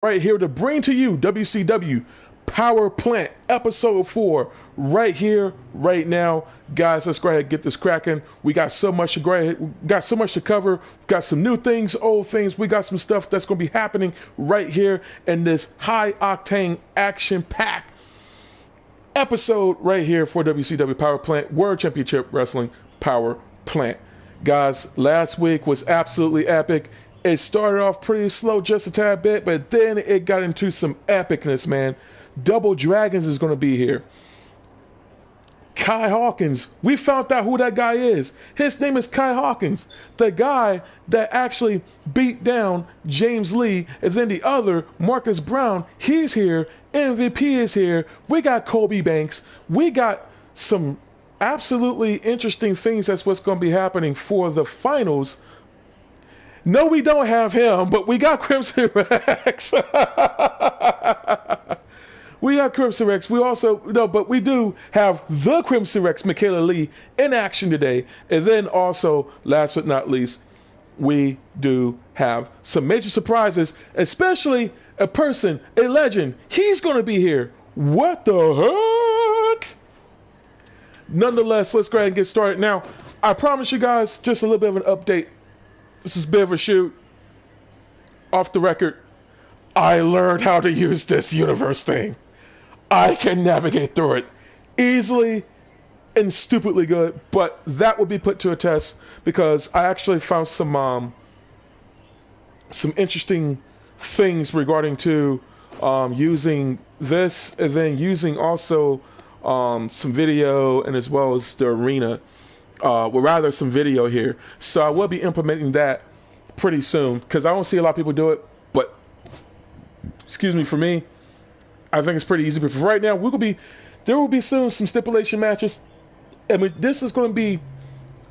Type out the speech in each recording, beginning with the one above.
right here to bring to you WCW Power Plant Episode 4 right here, right now. Guys, let's go ahead and get this cracking. We got so much to cover. We got some new things, old things. We got some stuff that's going to be happening right here in this high-octane, action-packed episode right here for WCW Power Plant World Championship Wrestling Power Plant. Guys, last week was absolutely epic. It started off pretty slow, just a tad bit, but then it got into some epicness, man. Double Dragons is going to be here. Kai Hawkins, we found out who that guy is. His name is Kai Hawkins, the guy that actually beat down James Lee, and then the other, Marcus Brown, he's here. MVP is here. We got Kobe Banks. We got some absolutely interesting things. That's what's going to be happening for the finals. No, we don't have him, but we got Crimson Rex. We got Crimson Rex. But we do have the Crimson Rex, Michaela Lee, in action today. And then also, last but not least, we do have some major surprises, especially a person, a legend. He's going to be here. What the heck? Nonetheless, let's go ahead and get started. Now, I promise you guys just a little bit of an update. This is a bit of a shoot. Off the record, I learned how to use this universe thing. I can navigate through it easily and stupidly good, but that would be put to a test because I actually found some interesting things regarding to using this and then using also some video and as well as the arena. Rather some video here. So I will be implementing that pretty soon because I don't see a lot of people do it, but for me, I think it's pretty easy. But for right now, there will be soon some stipulation matches. I mean, this is going to be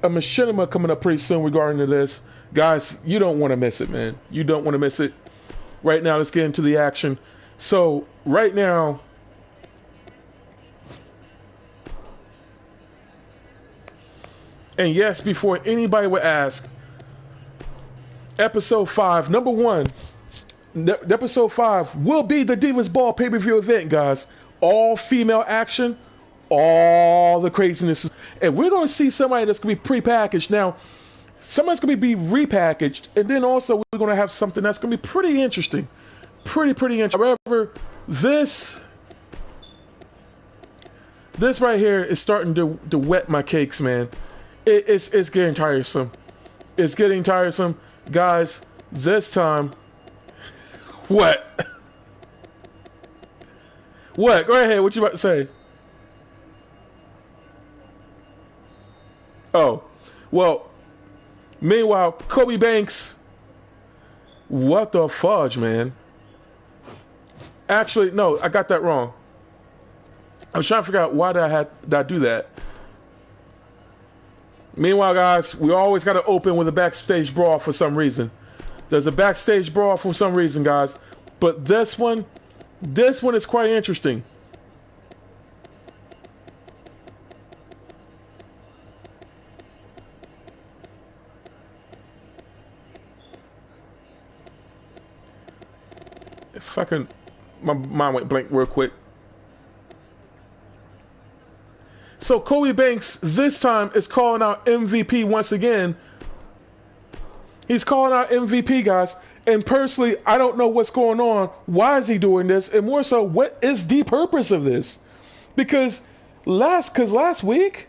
a machinima coming up pretty soon regarding to this. Guys, you don't want to miss it, man. You don't want to miss it. Right now, let's get into the action. So right now, and yes, before anybody would ask, Episode 5, number 1, Episode 5 will be the Divas Ball pay-per-view event, guys. All female action, all the craziness. And we're going to see somebody that's going to be pre-packaged. Now, somebody's going to be repackaged, and then also we're going to have something that's going to be pretty interesting. Pretty interesting. However, this right here is starting to wet my cakes, man. It's getting tiresome. It's getting tiresome. Guys, this time... What? What? Go ahead. What you about to say? Oh. Well, meanwhile, Kobe Banks... What the fudge, man? Actually, no, I got that wrong. I was trying to figure out why did I do that. Meanwhile, guys, we always got to open with a backstage brawl for some reason. There's a backstage brawl for some reason, guys. But this one is quite interesting. If I can, my mind went blank real quick. So Kobe Banks this time is calling out MVP once again. He's calling out MVP, guys. And personally, I don't know what's going on. Why is he doing this? And more so, what is the purpose of this? Because last week,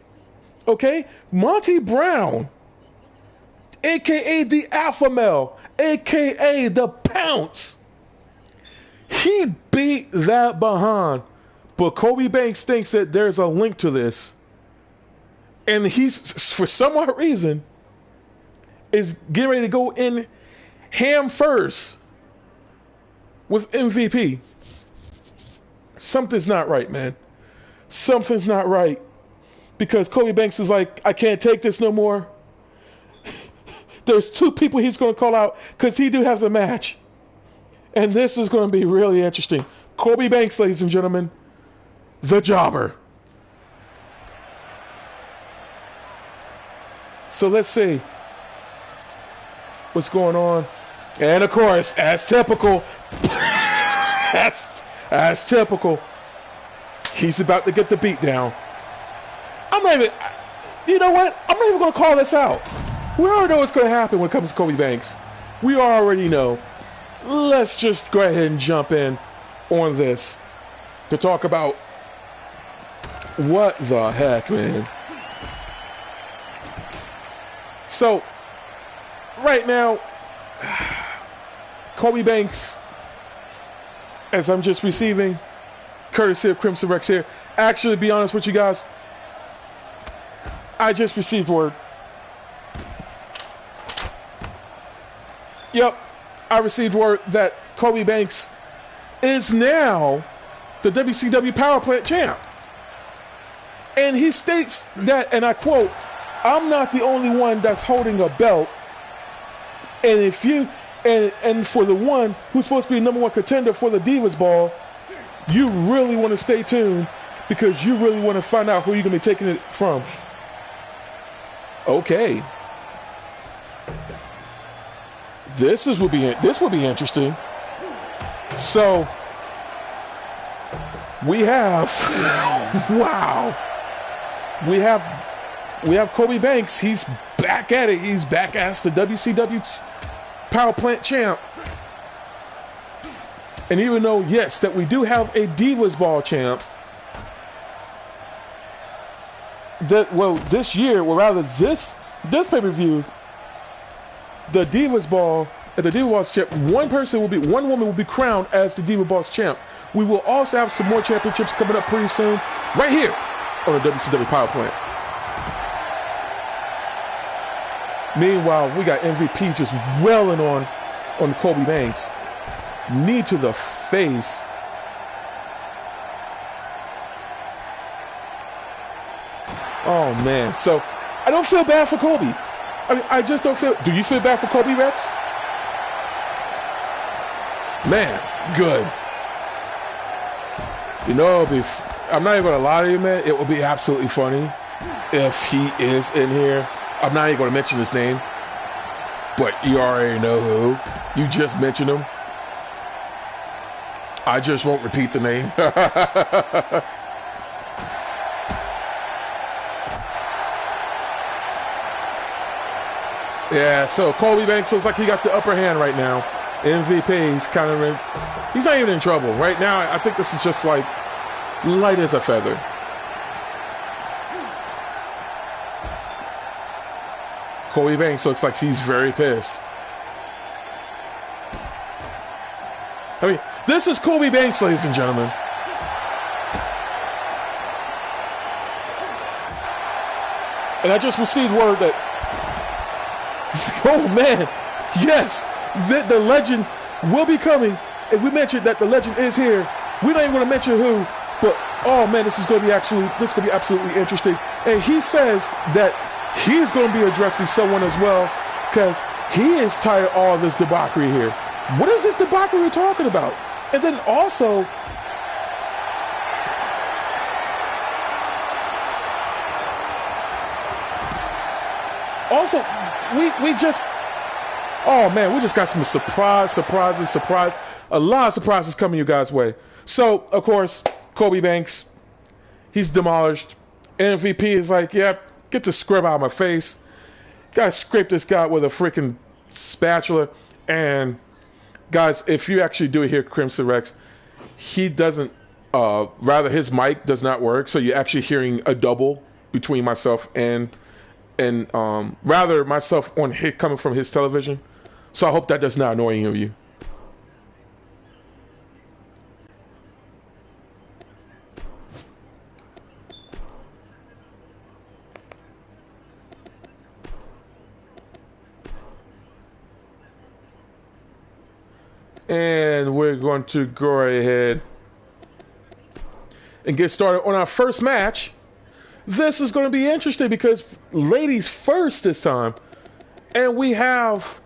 okay, Monty Brown, a.k.a. the Alpha Male, a.k.a. the Pounce, he beat that behind. But Kobe Banks thinks that there's a link to this. And he's, for some odd reason, is getting ready to go in ham first with MVP. Something's not right, man. Something's not right. Because Kobe Banks is like, I can't take this no more. There's 2 people he's going to call out because he do have the match. And this is going to be really interesting. Kobe Banks, ladies and gentlemen. The Jobber. So let's see what's going on. And of course, as typical, That's typical. He's about to get the beat down. I'm not even, you know what? I'm not even going to call this out. We already know what's going to happen when it comes to Kobe Banks. We already know. Let's just go ahead and jump in on this to talk about what the heck, man. So, right now, Kobe Banks, as I'm just receiving, courtesy of Crimson Rex here. Actually, to be honest with you guys, I just received word. Yep, I received word that Kobe Banks is now the WCW Power Plant champ. And he states that, and I quote, "I'm not the only one that's holding a belt. And if you, and for the one who's supposed to be number one contender for the Divas Ball, you really want to stay tuned because you really want to find out who you're going to be taking it from." Okay. This will be interesting. So we have wow. We have Kobe Banks. He's back at it. He's back as the WCW Power Plant champ. And even though, yes, that we do have a Divas Ball champ, this year, or rather this pay-per-view, the Divas Ball, at the Divas Ball champ, one woman will be crowned as the Divas Ball champ. We will also have some more championships coming up pretty soon, right here on the WCW Power Plant. Meanwhile, we got MVP just welling on Kobe Banks. Knee to the face. Oh, man. So, I don't feel bad for Kobe. I mean, I just don't feel... Do you feel bad for Kobe, Rex? Man, good. You know, I'm not even going to lie to you, man. It would be absolutely funny if he is in here. I'm not even going to mention his name. But you already know who. You just mentioned him. I just won't repeat the name. Yeah, so Kobe Banks looks like he got the upper hand right now. MVP, he's not even in trouble. Right now, I think this is just like light as a feather. Kobe Banks looks like he's very pissed. I mean, this is Kobe Banks, ladies and gentlemen. And I just received word that, oh man, yes, the legend will be coming. And we mentioned that the legend is here. We're not even going to mention who, but oh man, this is going to be absolutely interesting. And he says that he's going to be addressing someone as well because he is tired of all this debauchery here. What is this debauchery we're talking about? And then also, we just, oh man, we just got some surprises. A lot of surprises coming you guys' way. So, of course, Kobe Banks, he's demolished. MVP is like, yep, get the scrub out of my face. Gotta scrape this guy with a freaking spatula. And guys, if you actually do hear Crimson Rex, he doesn't, rather his mic does not work. So you're actually hearing a double between myself and rather myself on hit coming from his television. So I hope that does not annoy any of you. And we're going to go ahead and get started on our first match. This is going to be interesting because ladies first this time. And we have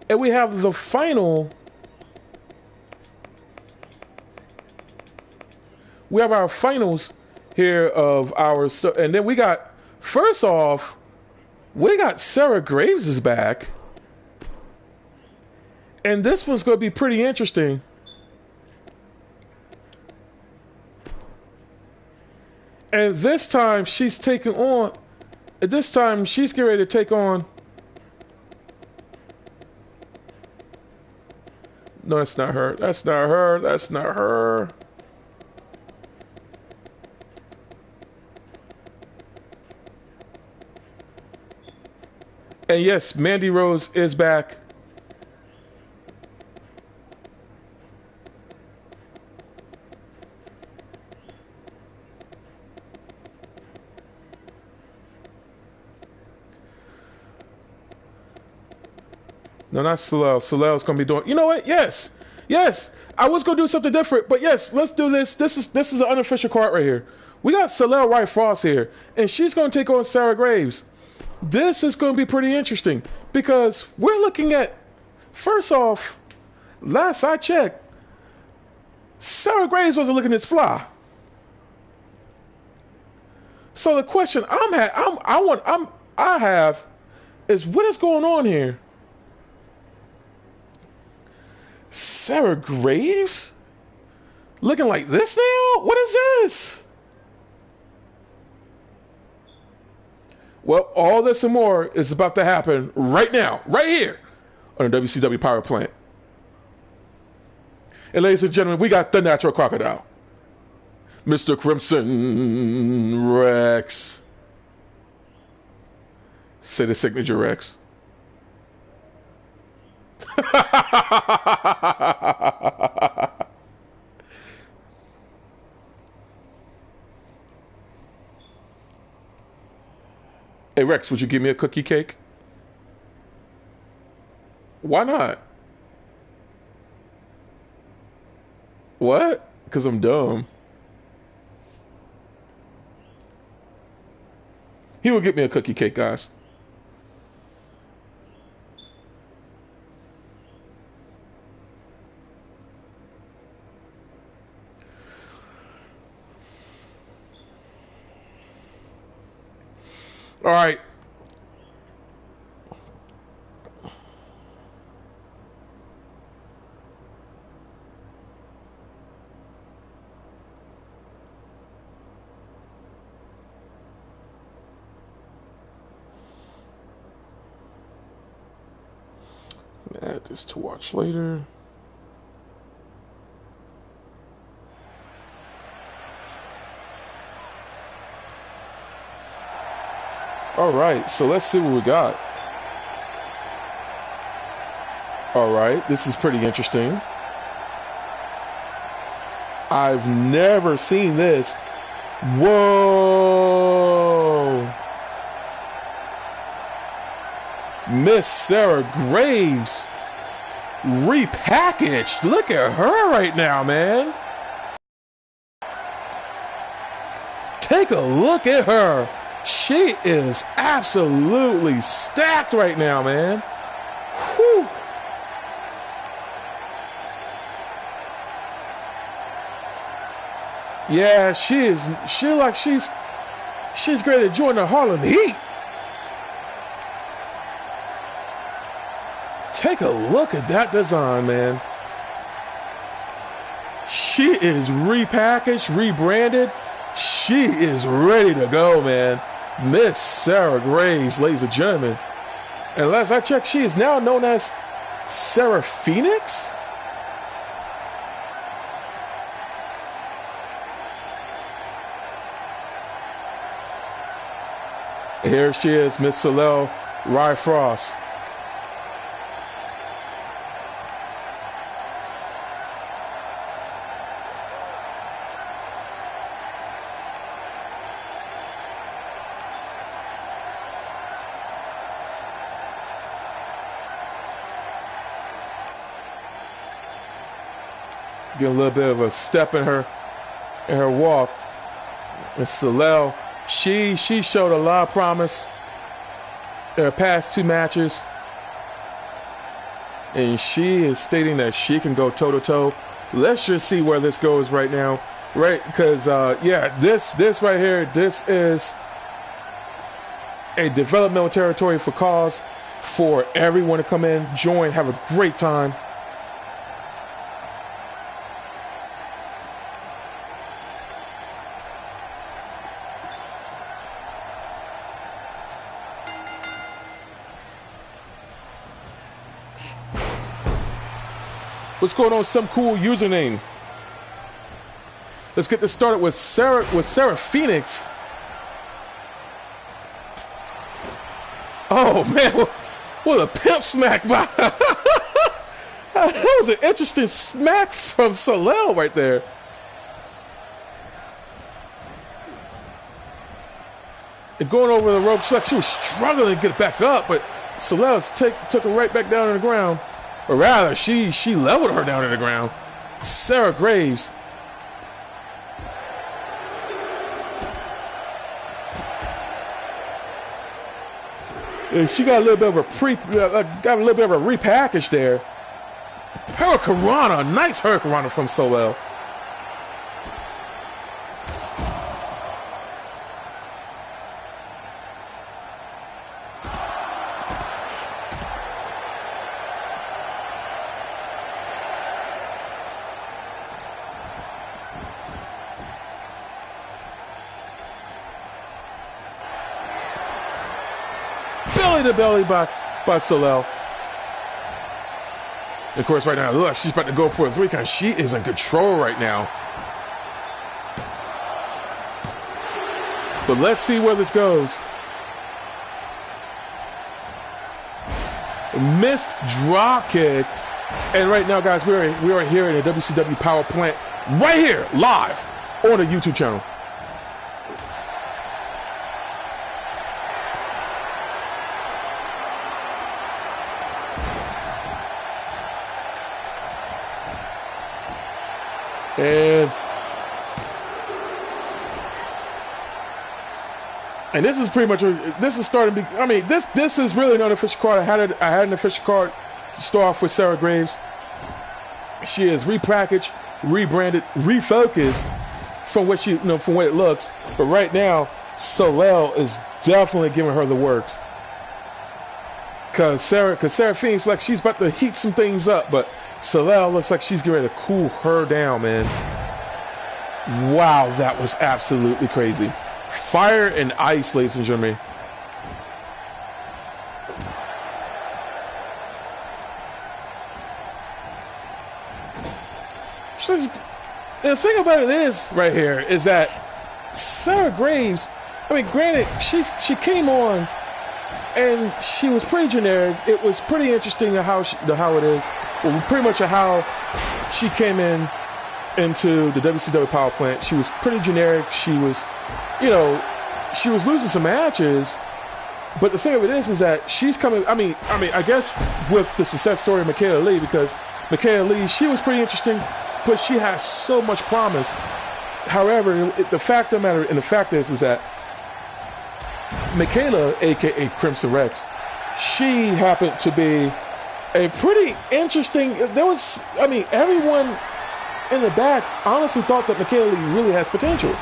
the final. We have our finals here of our stuff. And then we got, first off, we got Sarah Graves is back. And this one's going to be pretty interesting. And this time she's taking on. This time she's getting ready to take on. No, that's not her. That's not her. That's not her. And yes, Mandy Rose is back. No, not Soleil. Soleil's gonna be doing. You know what? Yes, yes. I was gonna do something different, but yes, let's do this. This is an unofficial card right here. We got Soleil Wright Frost here, and she's gonna take on Sarah Graves. This is gonna be pretty interesting because we're looking at. First off, last I checked, Sarah Graves wasn't looking this fly. So the question I have is what is going on here? Sarah Graves? Looking like this now? What is this? Well, all this and more is about to happen right now, right here on the WCW Power Plant. And ladies and gentlemen, we got the Natural Crocodile, Mr. Crimson Rex. Say the signature, Rex. Hey Rex, would you give me a cookie cake? Why not? What? Because I'm dumb. He will get me a cookie cake, guys. All right. Add this to watch later. All right, so let's see what we got. All right, this is pretty interesting. I've never seen this. Whoa! Miss Sarah Graves repackaged. Look at her right now, man. Take a look at her. She is absolutely stacked right now, man. Whew. Yeah, she's ready to join the Harlem Heat. Take a look at that design, man. She is repackaged, rebranded. She is ready to go, man. Miss Sarah Graves, ladies and gentlemen. And last I checked, she is now known as Sarah Phoenix. Here she is, Miss Soleil Wright Frost. Get a little bit of a step in her walk. And Soleil, she showed a lot of promise in her past two matches. And she is stating that she can go toe-to-toe. Let's just see where this goes right now. Right? Because, yeah, this right here, this is a developmental territory for cause for everyone to come in, join, have a great time. What's going on? Some cool username. Let's get this started with Sarah Phoenix. Oh man, what a pimp smack by. That was an interesting smack from Soleil right there. And going over the ropes, like she was struggling to get it back up, but Soleil took her right back down to the ground. Or rather, she leveled her down to the ground. Sarah Graves. And she got a little bit of a repackage there. Hurricanrana, nice Hurricanrana from Soleil. Belly to belly by Soleil. Of course, right now, look, she's about to go for a 3 count. She is in control right now. But let's see where this goes. Missed drop kick. And right now, guys, we are here in the WCW Power Plant right here, live on the YouTube channel. And this is pretty much, this is starting to be, I mean, this is really not an official card. I had an official card to start off with Sarah Graves. She is repackaged, rebranded, refocused from what from what it looks. But right now, Soleil is definitely giving her the works. Cause Sarah Phoenix, like, she's about to heat some things up, but Soleil looks like she's getting ready to cool her down, man. Wow, that was absolutely crazy. Fire and ice, ladies and gentlemen. The thing about it is, right here, is that Sarah Graves, I mean, granted, she came on and she was pretty generic. It was pretty interesting how it is. Well, pretty much how she came into the WCW Power Plant. She was pretty generic. She was, she was losing some matches. But the thing of it is that she's coming. I mean, I guess with the success story of Michaela Lee, because Michaela Lee, she was pretty interesting, but she has so much promise. However, the fact of the matter, and the fact is that Michaela, aka Crimson Rex, she happened to be a pretty interesting. Everyone in the back honestly thought that Michaela Lee really has potential.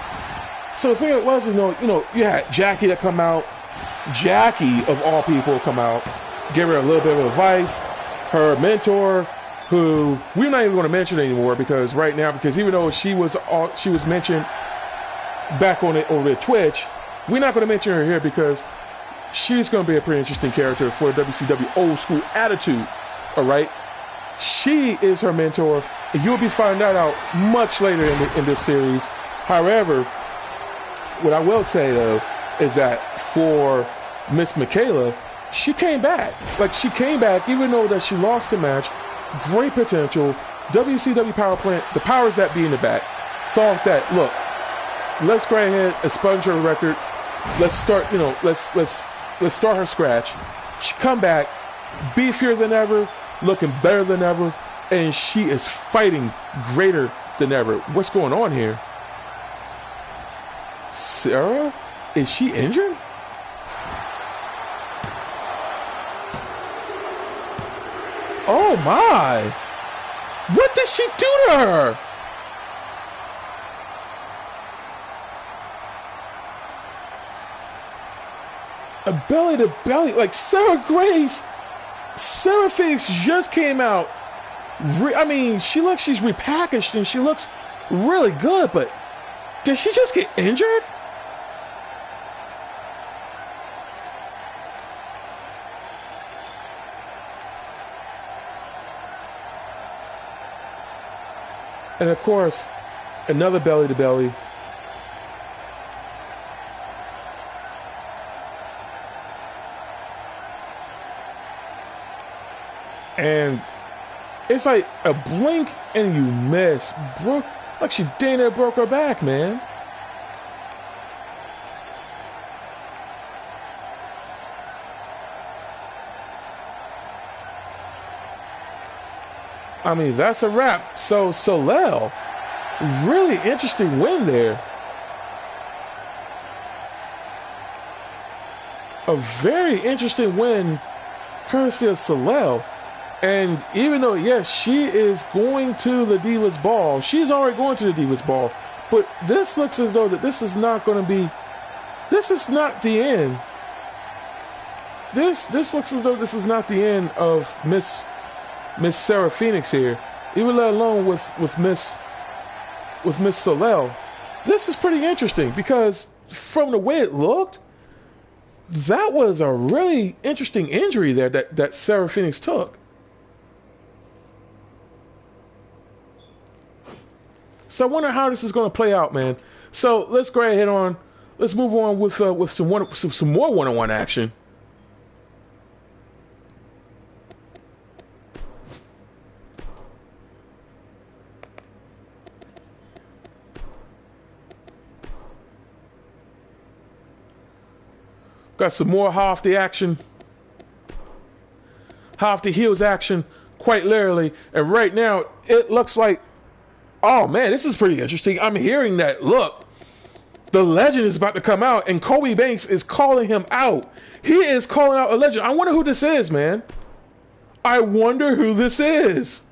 So the thing was, you had Jackie that come out. Jackie, of all people, come out, give her a little bit of advice. Her mentor, who we're not even going to mention anymore because even though she was mentioned back over at Twitch, we're not going to mention her here because she's going to be a pretty interesting character for WCW Old School Attitude. All right, she is her mentor, and you'll be finding that out much later in this series. However, what I will say though is that for Miss Michaela, she came back. Like, she came back even though that she lost the match. Great potential. WCW Power Plant, the powers that be in the back, thought that, look, let's go ahead, expunge her record. Let's start, let's start her scratch. She come back, beefier than ever, looking better than ever, and she is fighting greater than ever. What's going on here? Sarah? Is she injured? Oh my! What did she do to her? A belly to belly, like Sarah Grace. Sarah Phoenix just came out. She's repackaged and she looks really good, but did she just get injured? And of course, another belly to belly. And it's like a blink and you miss. Like she dang near broke her back, man. I mean, that's a wrap. So Soleil, really interesting win there. A very interesting win courtesy of Soleil. And even though, yes, she is going to the Divas Ball, she's already going to the Divas Ball, but this looks as though that this is not going to be, this is not the end. This looks as though this is not the end of Miss Sarah Phoenix here, even let alone with Miss Soleil. This is pretty interesting because from the way it looked, that was a really interesting injury there that Sarah Phoenix took. So I wonder how this is going to play out, man. So let's go ahead on. Let's move on with some more one-on-one action. Got some more half the action. Half the heels action, quite literally. And right now, it looks like, oh man, this is pretty interesting. I'm hearing that, look, the legend is about to come out and Kobe Banks is calling him out. He is calling out a legend. I wonder who this is, man. I wonder who this is.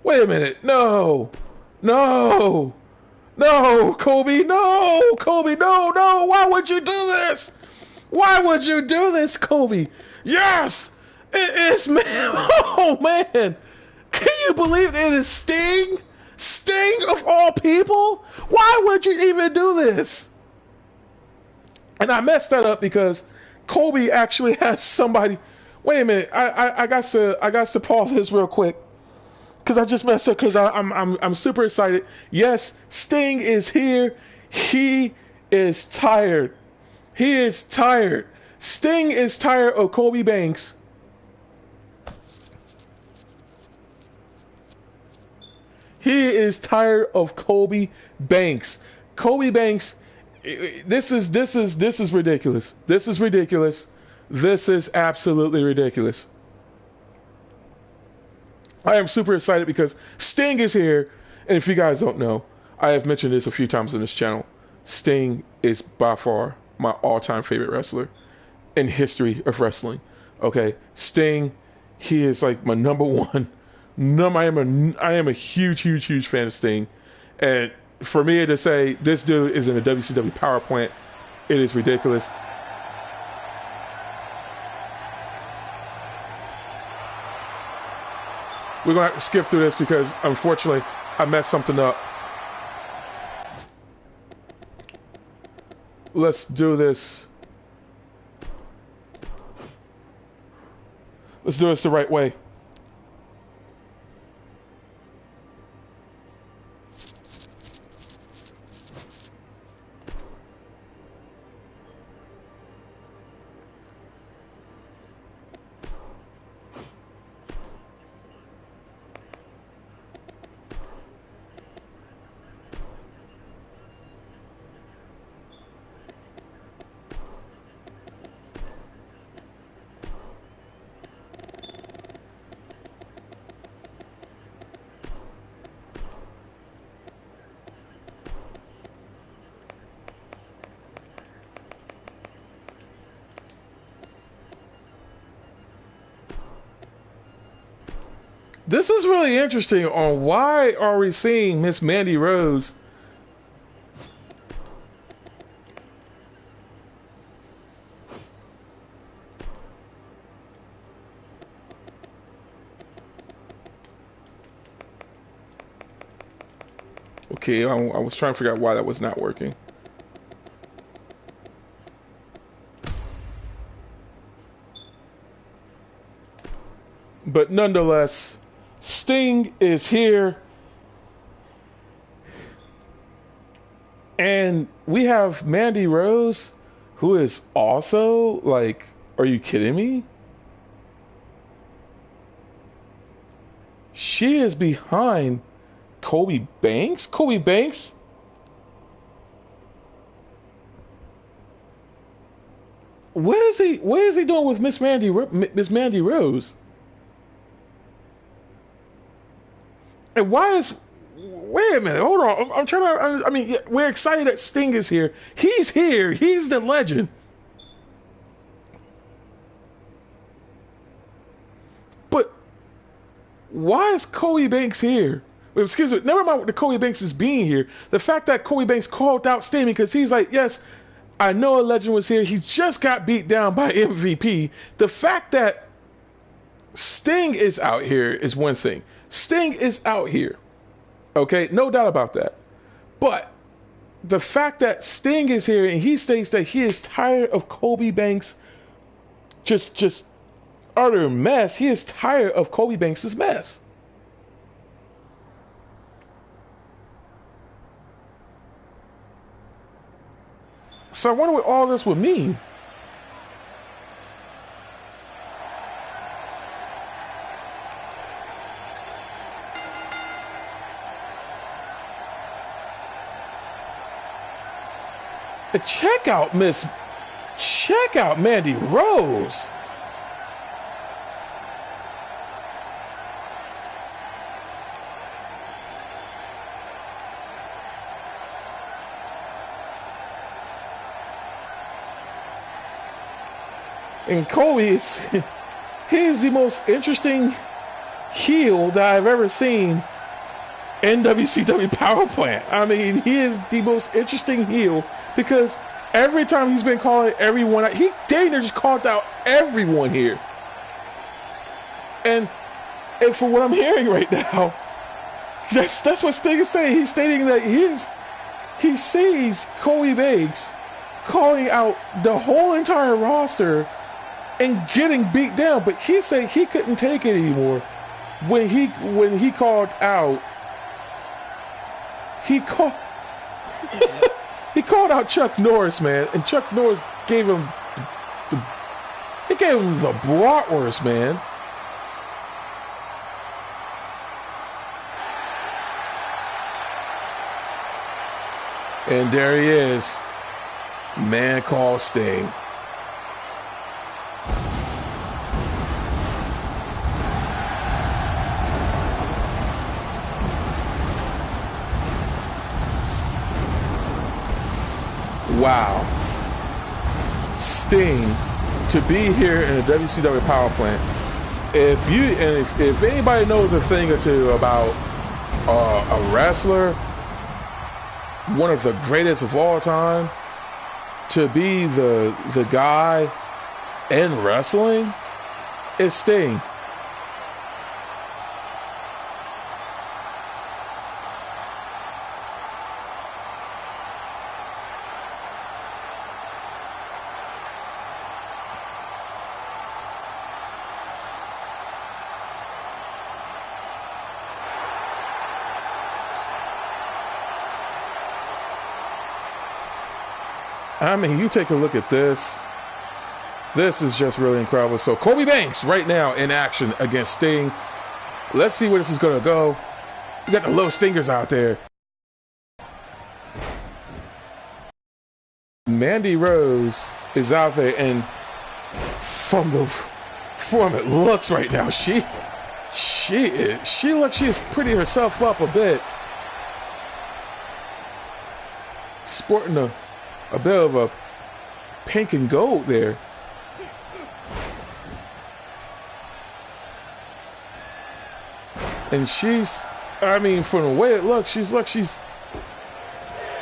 Wait a minute. No, Kobe, no, Kobe, no. Why would you do this? Why would you do this, Kobe? Yes, it is, man. Oh, man. Can you believe it is Sting? Sting of all people? Why would you even do this? And I messed that up because Kobe actually has somebody. Wait a minute. I got to pause this real quick. Because I just messed up because I'm super excited. Yes, Sting is here. He is tired. He is tired. Sting is tired of Kobe Banks. He is tired of Kobe Banks. Kobe Banks, this is ridiculous. This is ridiculous. This is absolutely ridiculous. I am super excited because Sting is here. And if you guys don't know, I have mentioned this a few times on this channel. Sting is by far my all-time favorite wrestler in history of wrestling. Okay, Sting, he is like my number one. I am a huge fan of Sting. And for me to say this dude is in the WCW Power Plant, it is ridiculous. We're going to have to skip through this because, unfortunately, I messed something up. Let's do this. Let's do this the right way. This is really interesting on why are we seeing Miss Mandy Rose. Okay, I was trying to figure out why that was not working. But nonetheless, Sting is here. And we have Mandy Rose, who is also like, are you kidding me? She is behind Kobe Banks? Kobe Banks? What is he doing with Miss Mandy Rose? And why is... Wait a minute, hold on. I'm trying to... I mean, we're excited that Sting is here. He's here. He's the legend. But why is Kobe Banks here? Excuse me, never mind the Kobe Banks is being here. The fact that Kobe Banks called out Sting because he's like, yes, I know a legend was here. He just got beat down by MVP. The fact that Sting is out here is one thing. Sting is out here. Okay, no doubt about that. But the fact that Sting is here and he states that he is tired of Kobe Banks just utter mess. He is tired of Kobe Banks' mess. So I wonder what all this would mean. Check out Mandy Rose. And Kobe is, he is the most interesting heel that I've ever seen in WCW Power Plant. I mean, he is the most interesting heel because every time he's been calling everyone, he dang near just called out everyone here. And for what I'm hearing right now, that's what Sting is saying. He's stating that he sees Kobe Banks calling out the whole entire roster and getting beat down, but he said he couldn't take it anymore when he called out. He called out Chuck Norris, man, and Chuck Norris gave him the bratwurst, man. And there he is, man called Sting. Wow. Sting to be here in the WCW Power Plant. If anybody knows a thing or two about a wrestler, one of the greatest of all time, to be the guy in wrestling, it's Sting. I mean, you take a look at this. This is just really incredible. So Kobe Banks right now in action against Sting. Let's see where this is going to go. We got the little stingers out there. Mandy Rose is out there, and from it looks right now, she is pretty herself up a bit. Sporting a bit of a pink and gold there. And she's, I mean, from the way it looks, she's,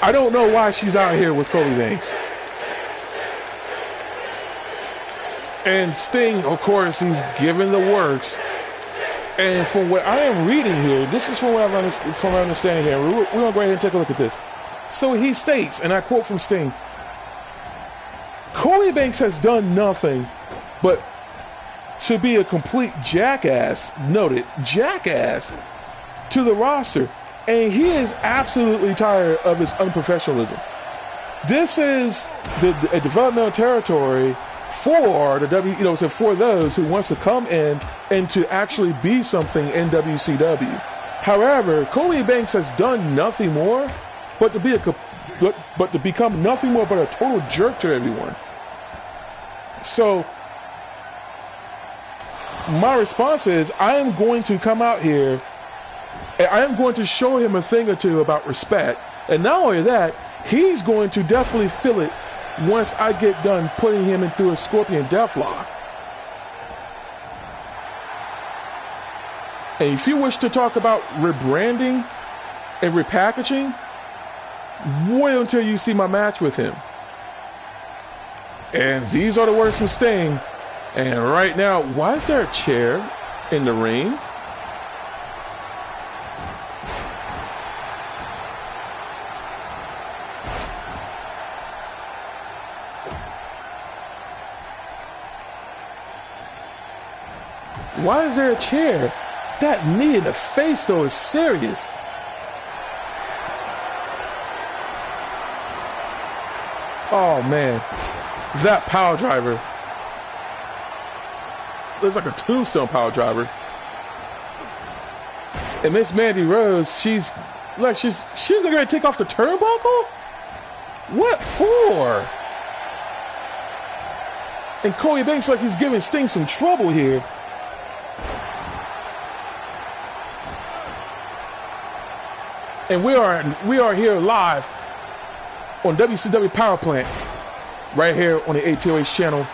I don't know why she's out here with Kobe Banks. And Sting, of course, he's given the works. And from what I am reading here, this is from what I'm understanding here. We're going to go ahead and take a look at this. So he states, and I quote from Sting, Kobe Banks has done nothing but to be a complete jackass, noted jackass, to the roster. And he is absolutely tired of his unprofessionalism. This is a developmental territory for the for those who wants to come in and to actually be something in WCW. However, Cody Banks has done nothing more but to become nothing more but a total jerk to everyone. So my response is, I am going to come out here and I am going to show him a thing or two about respect. And not only that, he's going to definitely feel it once I get done putting him in through a Scorpion Deathlock. And if you wish to talk about rebranding and repackaging, wait until you see my match with him. And these are the words from Sting. And right now, why is there a chair in the ring? Why is there a chair? That knee in the face, though, is serious. Oh, man. That power driver. Looks like a tombstone power driver. And Miss Mandy Rose, she's gonna go take off the turnbuckle? What for? And Cody Banks like he's giving Sting some trouble here. And we are here live on WCW Power Plant, right here on the AToH channel.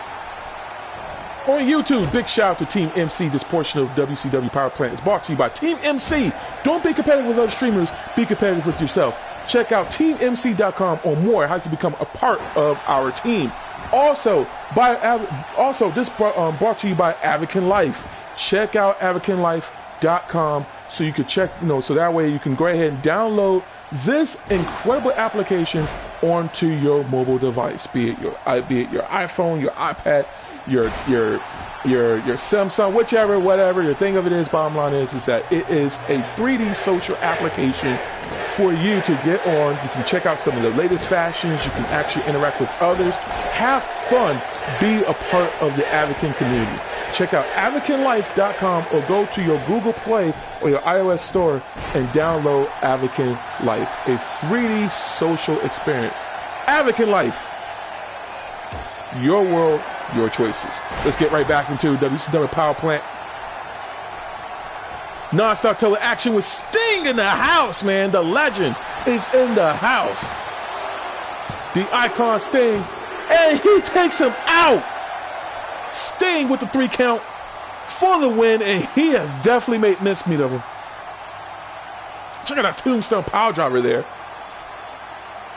On YouTube, big shout out to Team MC. This portion of WCW Power Plant is brought to you by Team MC. Don't be competitive with other streamers, be competitive with yourself. Check out teammc.com or more how you can become a part of our team. Also, this brought to you by Avakin Life. Check out avakinlife.com so you can check, so that way you can go ahead and download this incredible application onto your mobile device, be it your iPhone, your iPad, your Samsung, whatever your thing of it is. Bottom line is that it is a 3D social application for you to get on. You can check out some of the latest fashions. You can actually interact with others, have fun, be a part of the Avakin community. Check out avakinlife.com or go to your Google Play or your iOS store and download Avakin Life, a 3D social experience. Avakin Life, your world, your choices. Let's get right back into WCW Power Plant. Non-stop total action with Sting in the house, man. The legend is in the house. The icon Sting, and he takes him out. Sting with the 3 count for the win, and he has definitely made mincemeat of him. Check out that tombstone power driver there.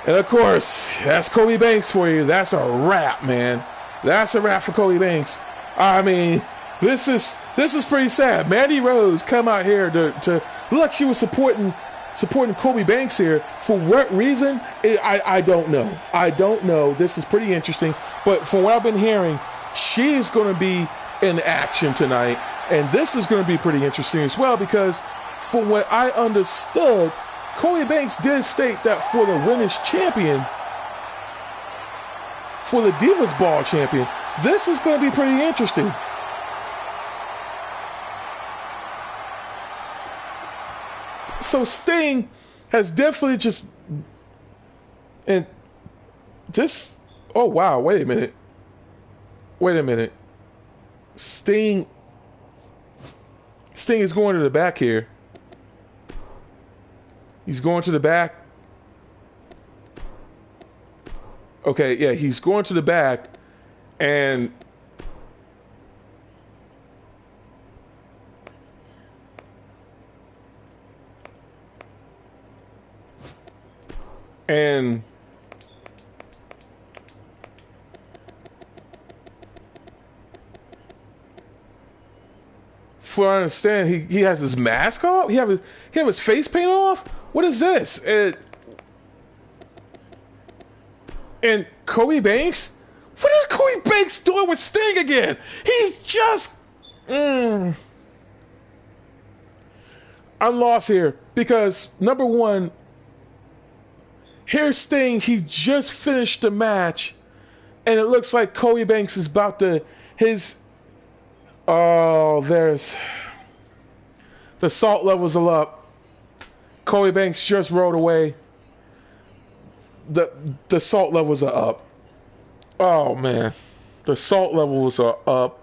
And of course, that's Cody Banks for you. That's a wrap, man. That's a wrap for Cody Banks. I mean, this is pretty sad. Mandy Rose come out here to look like she was supporting Cody Banks here. For what reason? I don't know. I don't know. This is pretty interesting. But from what I've been hearing, she's going to be in action tonight. And this is going to be pretty interesting as well, because from what I understood, Cody Banks did state that for the women's champion, for the Divas Ball champion, this is going to be pretty interesting. So Sting has definitely just, and this, oh wow, wait a minute. Sting is going to the back here. He's going to the back. Okay, yeah, he's going to the back, and for what I understand, he has his mask off. He have his face paint off. What is this? And Cody Banks? What is Cody Banks doing with Sting again? He's just I'm lost here because number one, here's Sting. He just finished the match, and it looks like Cody Banks is about to there's the salt levels are up. Cody Banks just rode away. The salt levels are up. Oh man, the salt levels are up.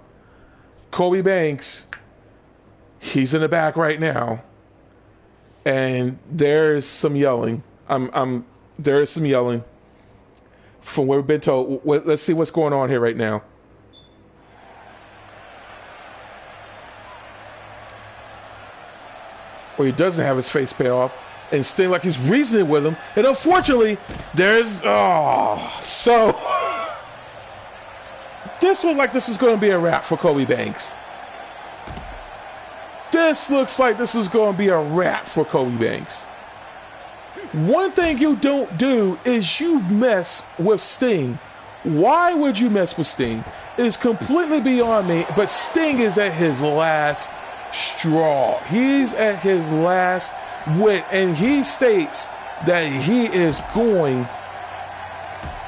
Cody Banks, he's in the back right now, and there's some yelling. There is some yelling from what we've been told. Let's see what's going on here right now. Or he doesn't have his face pay off, and Sting like he's reasoning with him, and unfortunately, there's so this looks like this is going to be a wrap for Cody Banks. This looks like this is going to be a wrap for Cody Banks. One thing you don't do is you mess with Sting. Why would you mess with Sting? It's completely beyond me, but Sting is at his last straw. He's at his last wit, and he states that he is going.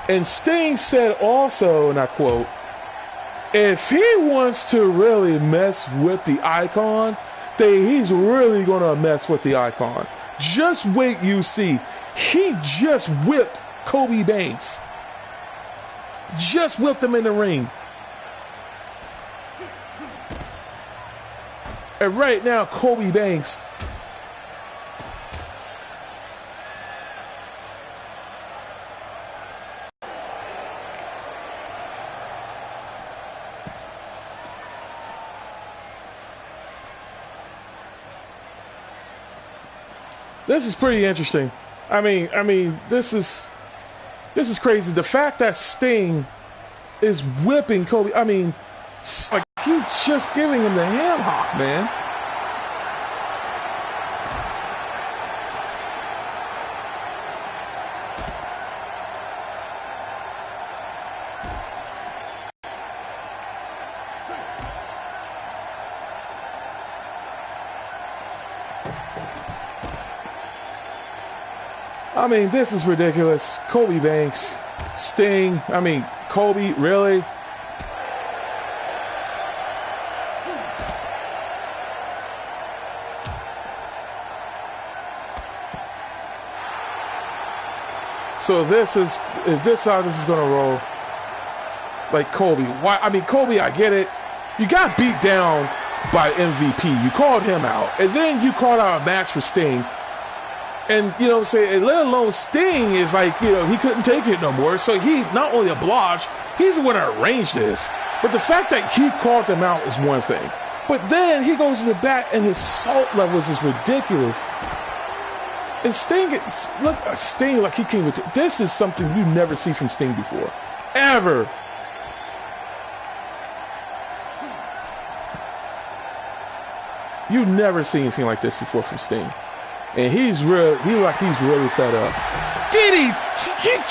And Sting said also, and I quote, if he wants to really mess with the Icon, then he's really going to mess with the Icon. Just wait, you see. He just whipped Cody Banks. Just whipped him in the ring. And right now, Cody Banks, this is pretty interesting. I mean, this is crazy. The fact that Sting is whipping Cody, I mean, like he's just giving him the ham hock, man. I mean, this is ridiculous. Cody Banks, Sting, I mean, Cody, really? So this is this how this is gonna roll? Like Kobe, why? I mean, Kobe, I get it. You got beat down by MVP. You called him out, and then you called out a match for Sting. And, you know, say, let alone Sting is like, you know, he couldn't take it no more. So he not only obliged, he's the one that arranged this. But the fact that he called them out is one thing. But then he goes to the back and his salt levels is ridiculous. And Sting, look, Sting, like he came with, this is something you never see from Sting before. Ever. You never see anything like this before from Sting. And he's really fed up. Did he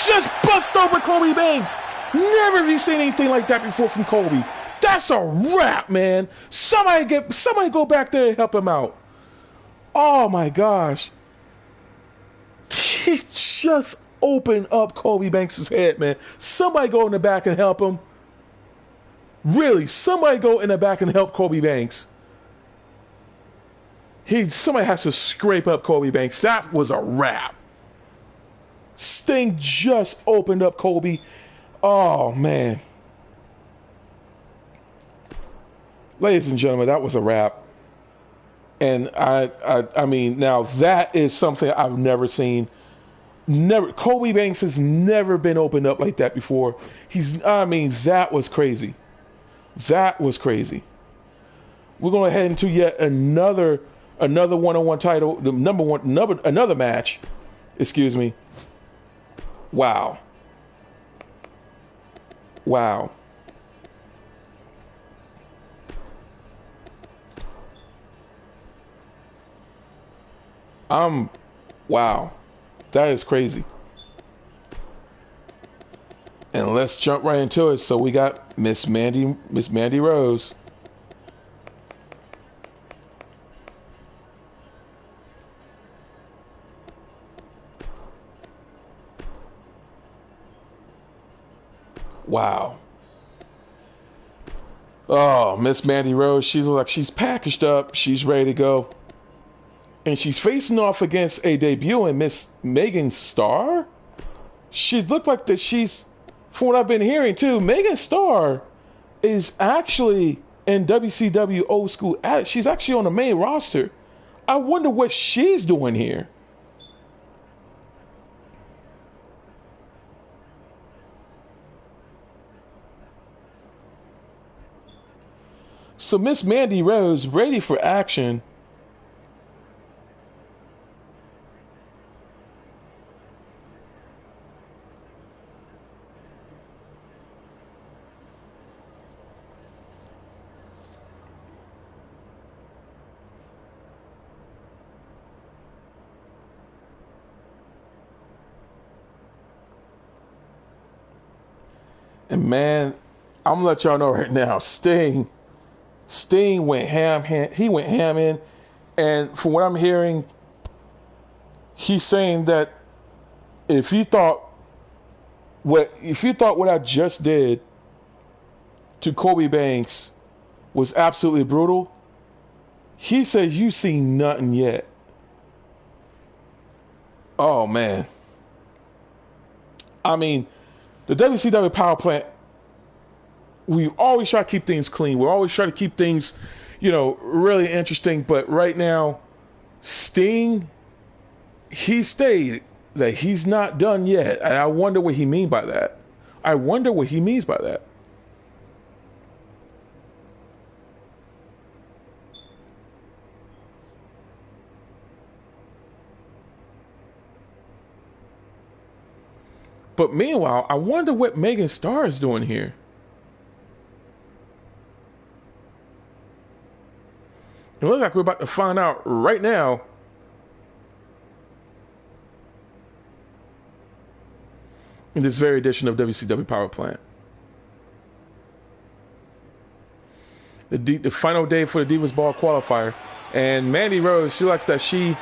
just bust over Cody Banks. Never have you seen anything like that before from Cody. That's a wrap, man. Somebody go back there and help him out. Oh my gosh. He just opened up Cody Banks' head, man. Somebody go in the back and help him. Really, somebody go in the back and help Cody Banks. Somebody has to scrape up Cody Banks. That was a wrap. Sting just opened up Cody. Oh man. Ladies and gentlemen, that was a wrap. And I mean, now that is something I've never seen. Never. Cody Banks has never been opened up like that before. That was crazy. That was crazy. We're going to head into yet another one-on-one title, another match. Excuse me. Wow. Wow. Wow. That is crazy. And let's jump right into it. So we got Miss Mandy Rose. Wow. Oh, Miss Mandy Rose, she looks like she's packaged up. She's ready to go. And she's facing off against a debuting Miss Megan Starr. She looked like that she's, from what I've been hearing too, Megan Starr is actually in WCW Old School Addict. She's actually on the main roster. I wonder what she's doing here. So Miss Mandy Rose ready for action. And man, I'm gonna let y'all know right now, Sting went ham. He went ham in, and from what I'm hearing, he's saying that if you thought what I just did to Kobe Banks was absolutely brutal, he says you seen nothing yet. Oh man. I mean, the WCW Power Plant, we always try to keep things clean. We always try to keep things, really interesting. But right now, Sting, he stated that he's not done yet. And I wonder what he means by that. But meanwhile, I wonder what Megan Starr is doing here. It looks like we're about to find out right now. In this very edition of WCW Power Plant. The final day for the Divas Ball qualifier. And Mandy Rose, she likes that she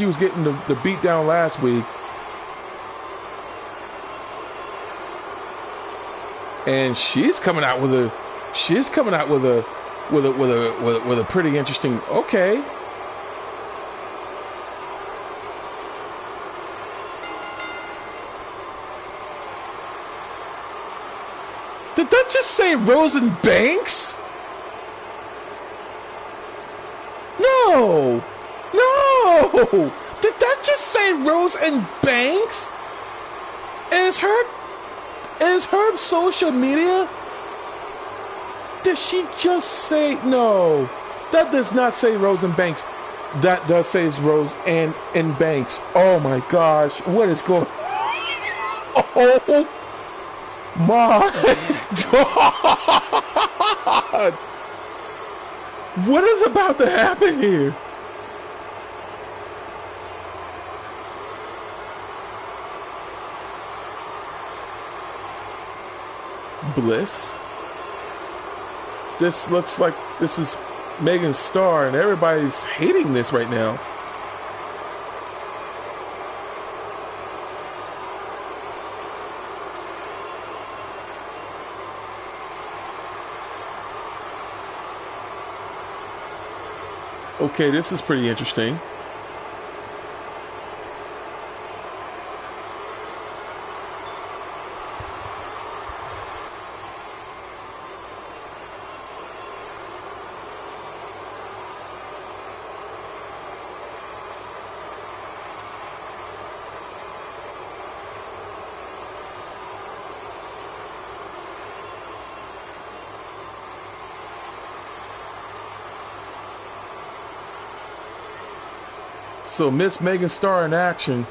was getting the beat down last week. And she's coming out with a pretty interesting, okay. Did that just say Rose and Banks? No. Did that just say Rose and Banks? And is her social media? Did she just say no? That does not say Rose and Banks. That does say Rose and Banks. Oh my gosh, what is going? Oh my God! What is about to happen here? Bliss. This looks like this is Megan Starr, and everybody's hating this right now. Okay, this is pretty interesting. So Miss Megan Starr in action,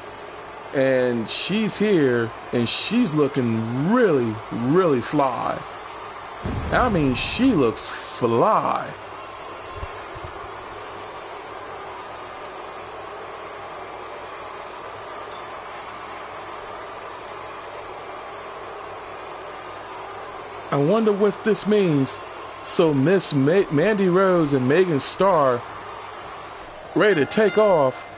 and she's here, and she's looking really, really fly. I mean, she looks fly. I wonder what this means. So Miss Mandy Rose and Megan Starr ready to take off.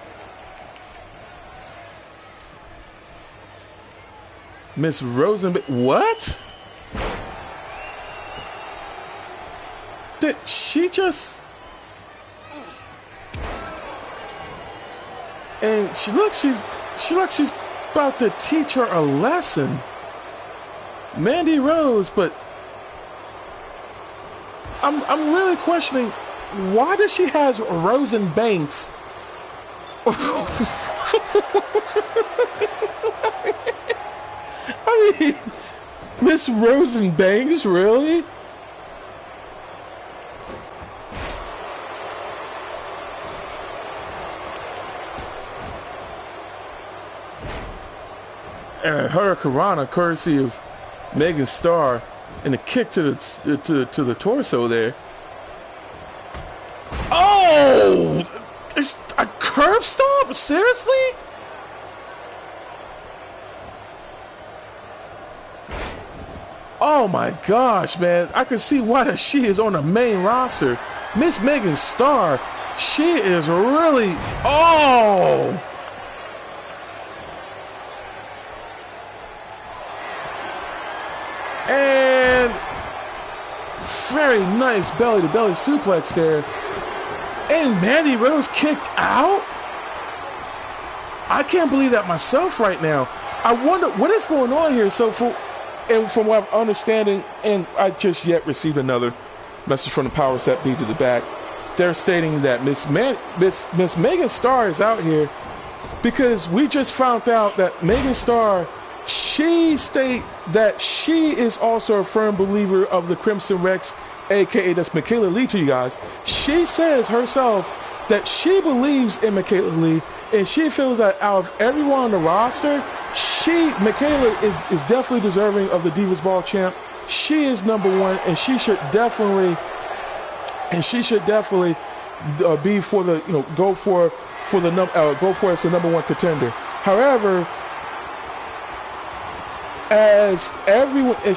Miss Rosenberg, what? she just, and she looks she's about to teach her a lesson. Mandy Rose, but I'm really questioning, why does she has Rose and Banks? I mean, Miss Rose and Banks, really? And a Hurricanrana, courtesy of Megan Starr, and a kick to the torso there. Oh, it's a curve stomp? Seriously? Oh my gosh, man! I can see why that she is on the main roster. Miss Megan Starr, she is really And very nice belly-to-belly suplex there. And Mandy Rose kicked out? I can't believe that myself right now. I wonder what is going on here. So from what I'm understanding, and I just yet received another message from the Power Set B to the back. They're stating that Miss Megan Starr is out here because we just found out that Megan Starr, she stated that she is also a firm believer of the Crimson Rex, aka that's Michaela Lee to you guys. She says herself that she believes in Michaela Lee, and she feels that out of everyone on the roster, Michaela is definitely deserving of the Divas Ball champ. She is number one, and she should definitely be for the go for as the number one contender. However, as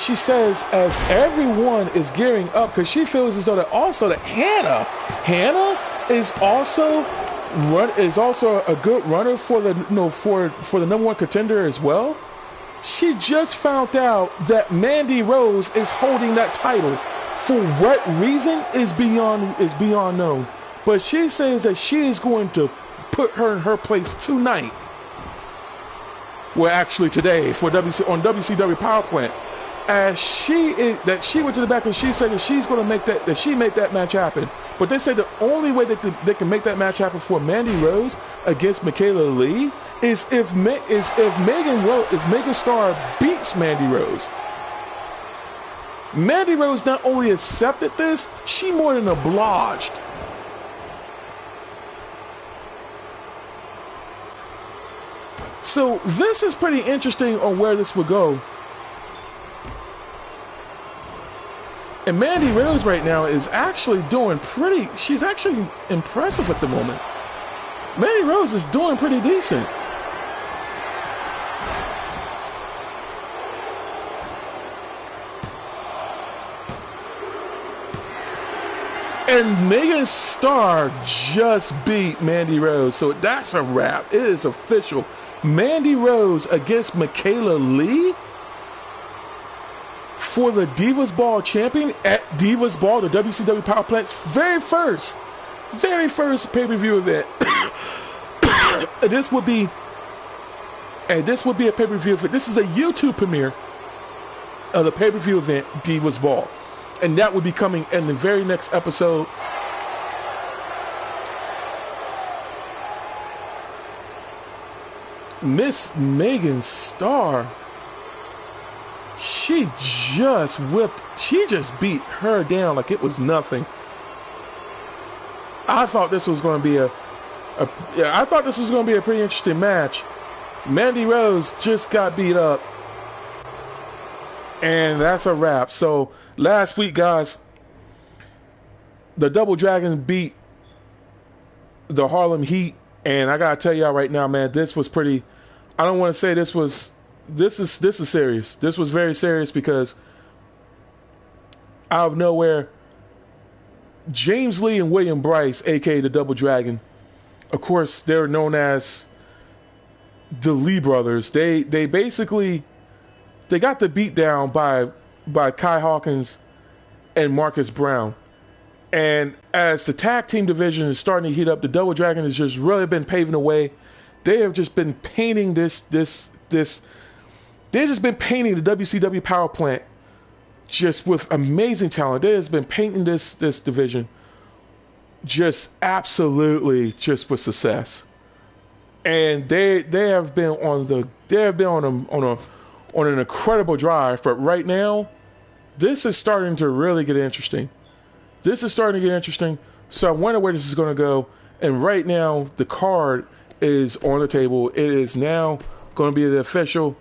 she says, as everyone is gearing up, because she feels as though that Hannah is also a good runner for the for the number one contender as well. She just found out that Mandy Rose is holding that title. For what reason is beyond known. But she says that she is going to put her in her place tonight. Well, actually today on WCW Power Plant. As she went to the back and she said that she's going to make that match happen. But they said the only way that they can make that match happen for Mandy Rose against Michaela Lee is if Megan Starr beats Mandy Rose. Mandy Rose not only accepted this, she more than obliged. So this is pretty interesting on where this will go. And Mandy Rose right now is actually she's actually impressive at the moment. Mandy Rose is doing pretty decent. And Megan Starr just beat Mandy Rose. So that's a wrap. It is official. Mandy Rose against Michaela Lee for the Divas Ball champion at Divas Ball, the WCW Power Plant's very first pay-per-view event. This would be a pay-per-view event. This is a YouTube premiere of the pay-per-view event Divas Ball. And that would be coming in the very next episode. Miss Megan Starr, she just beat her down like it was nothing. I thought this was going to be a pretty interesting match. Mandy Rose just got beat up. And that's a wrap. So last week, guys, the Double Dragon beat the Harlem Heat, and I gotta tell y'all right now, man, this was pretty. I don't want to say this is serious. This was very serious because out of nowhere, James Lee and William Bryce, aka the Double Dragon, of course, they're known as the Lee brothers. They basically. They got the beat down by Kai Hawkins and Marcus Brown. And as the tag team division is starting to heat up, the Double Dragon has just really been paving the way. They have just been painting this. They've just been painting the WCW Power Plant just with amazing talent. They have been painting this division just absolutely just with success. And they have been on an incredible drive. But right now, this is starting to really get interesting. So I wonder where this is going to go. And right now, the card is on the table. It is now going to be the official.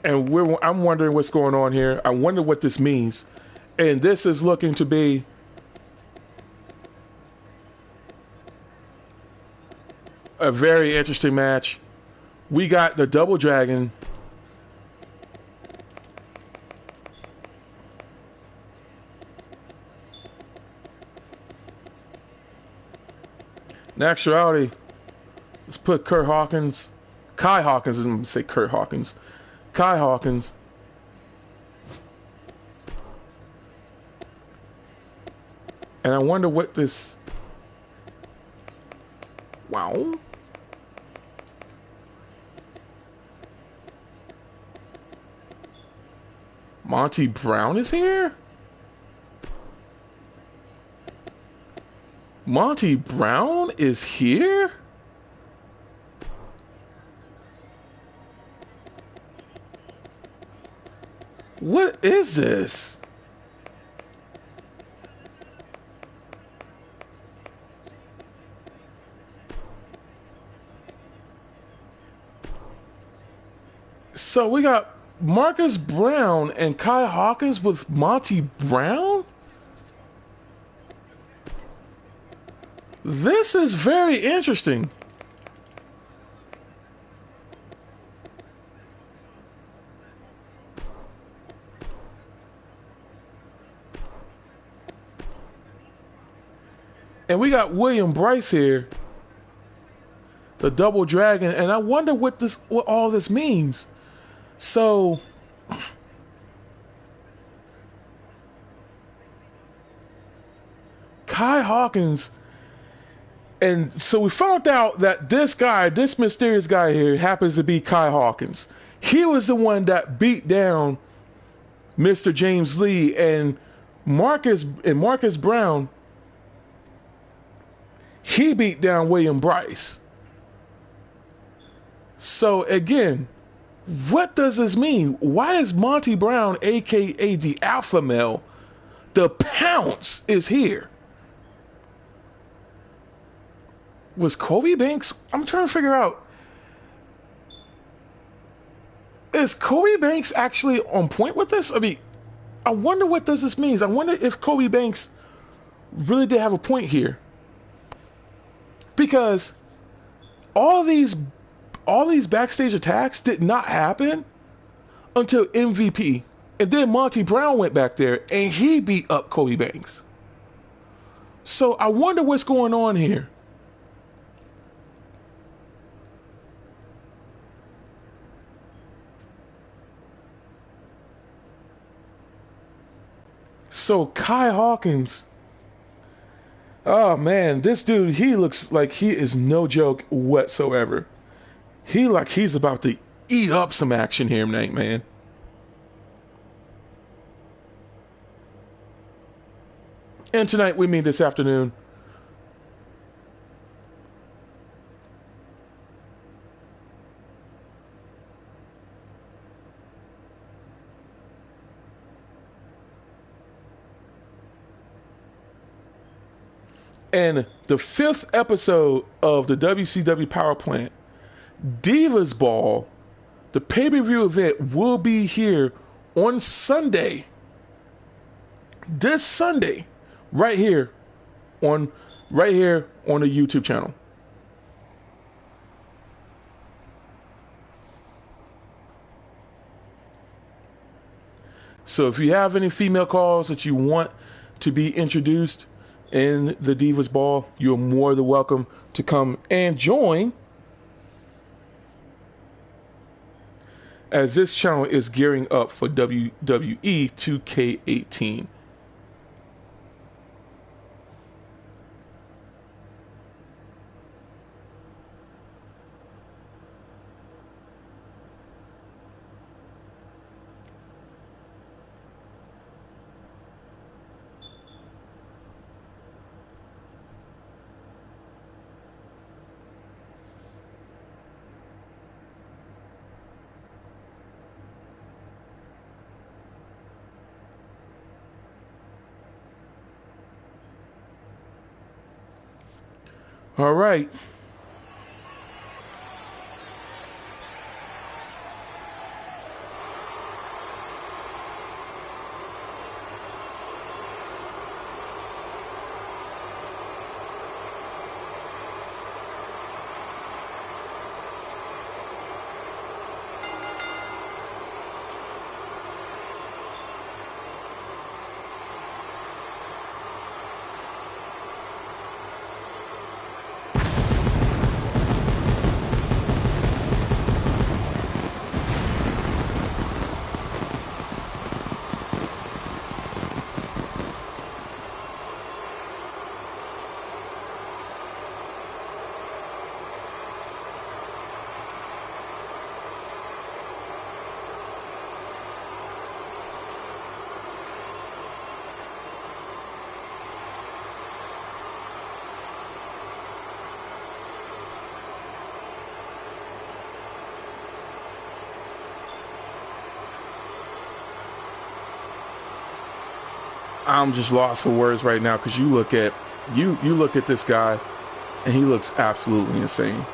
And I'm wondering what's going on here. I wonder what this means. And this is looking to be a very interesting match. We got the Double Dragon in actuality, let's put Kai Hawkins, I'm going to say Kurt Hawkins. Kai Hawkins. And I wonder what this... Wow. Monty Brown is here? Monty Brown is here? What is this? So we got Marcus Brown and Kai Hawkins with Monty Brown? This is very interesting. And we got William Bryce here, the Double Dragon, and I wonder what all this means. So Kai Hawkins, and so we found out that this mysterious guy here happens to be Kai Hawkins. He was the one that beat down Mr. James Lee, and Marcus Brown, he beat down William Bryce. So again, what does this mean? Why is Monty Brown, aka the Alpha Male, the Pounce, is here? Was Kobe Banks? I'm trying to figure out. Is Kobe Banks actually on point with this? I mean, I wonder what does this mean. I wonder if Kobe Banks really did have a point here. Because all these backstage attacks did not happen until MVP. And then Monty Brown went back there and he beat up Kobe Banks. So I wonder what's going on here. So Kai Hawkins, oh man, this dude, he looks like he is no joke whatsoever. He's about to eat up some action here, man. And tonight, we mean this afternoon, and the 5th episode of the WCW Power Plant, Divas Ball, the pay-per-view event, will be here on Sunday. This Sunday, right here on the YouTube channel. So if you have any female calls that you want to be introduced in the Divas Ball, you're more than welcome to come and join, as this channel is gearing up for WWE 2K18. All right. I'm just lost for words right now because you look at this guy and he looks absolutely insane.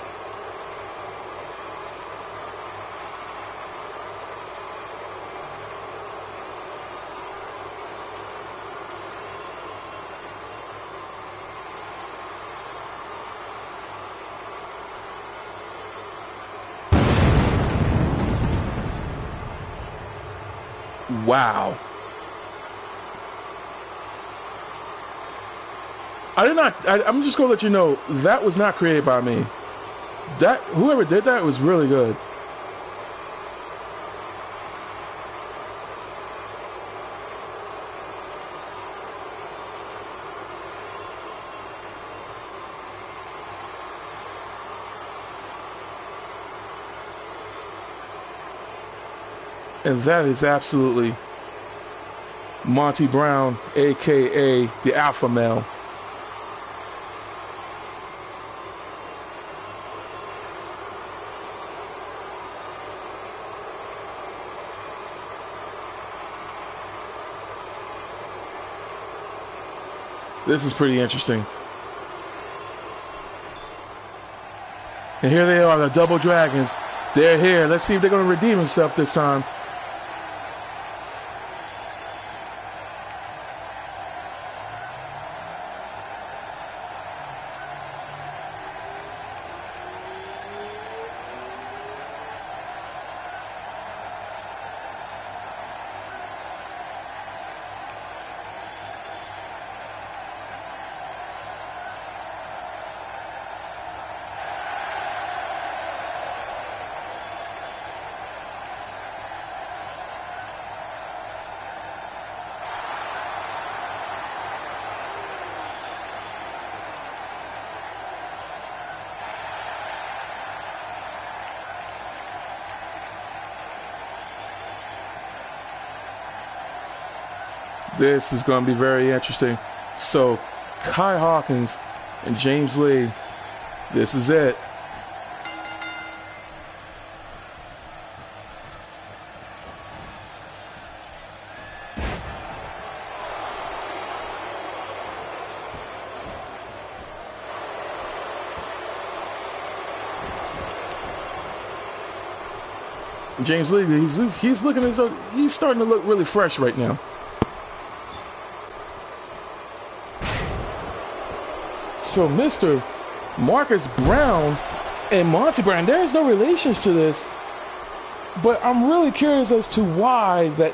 Wow. I'm just gonna let you know that was not created by me. That whoever did that was really good. And that is absolutely Monty Brown, aka the Alpha Male. This is pretty interesting. And here they are, the Double Dragons. They're here. Let's see if they're going to redeem themselves this time. This is going to be very interesting. So, Kai Hawkins and James Lee, this is it. James Lee, he's looking as though he's starting to look really fresh right now. So Mr. Marcus Brown and Monty Brown, there is no relations to this, but I'm really curious as to why that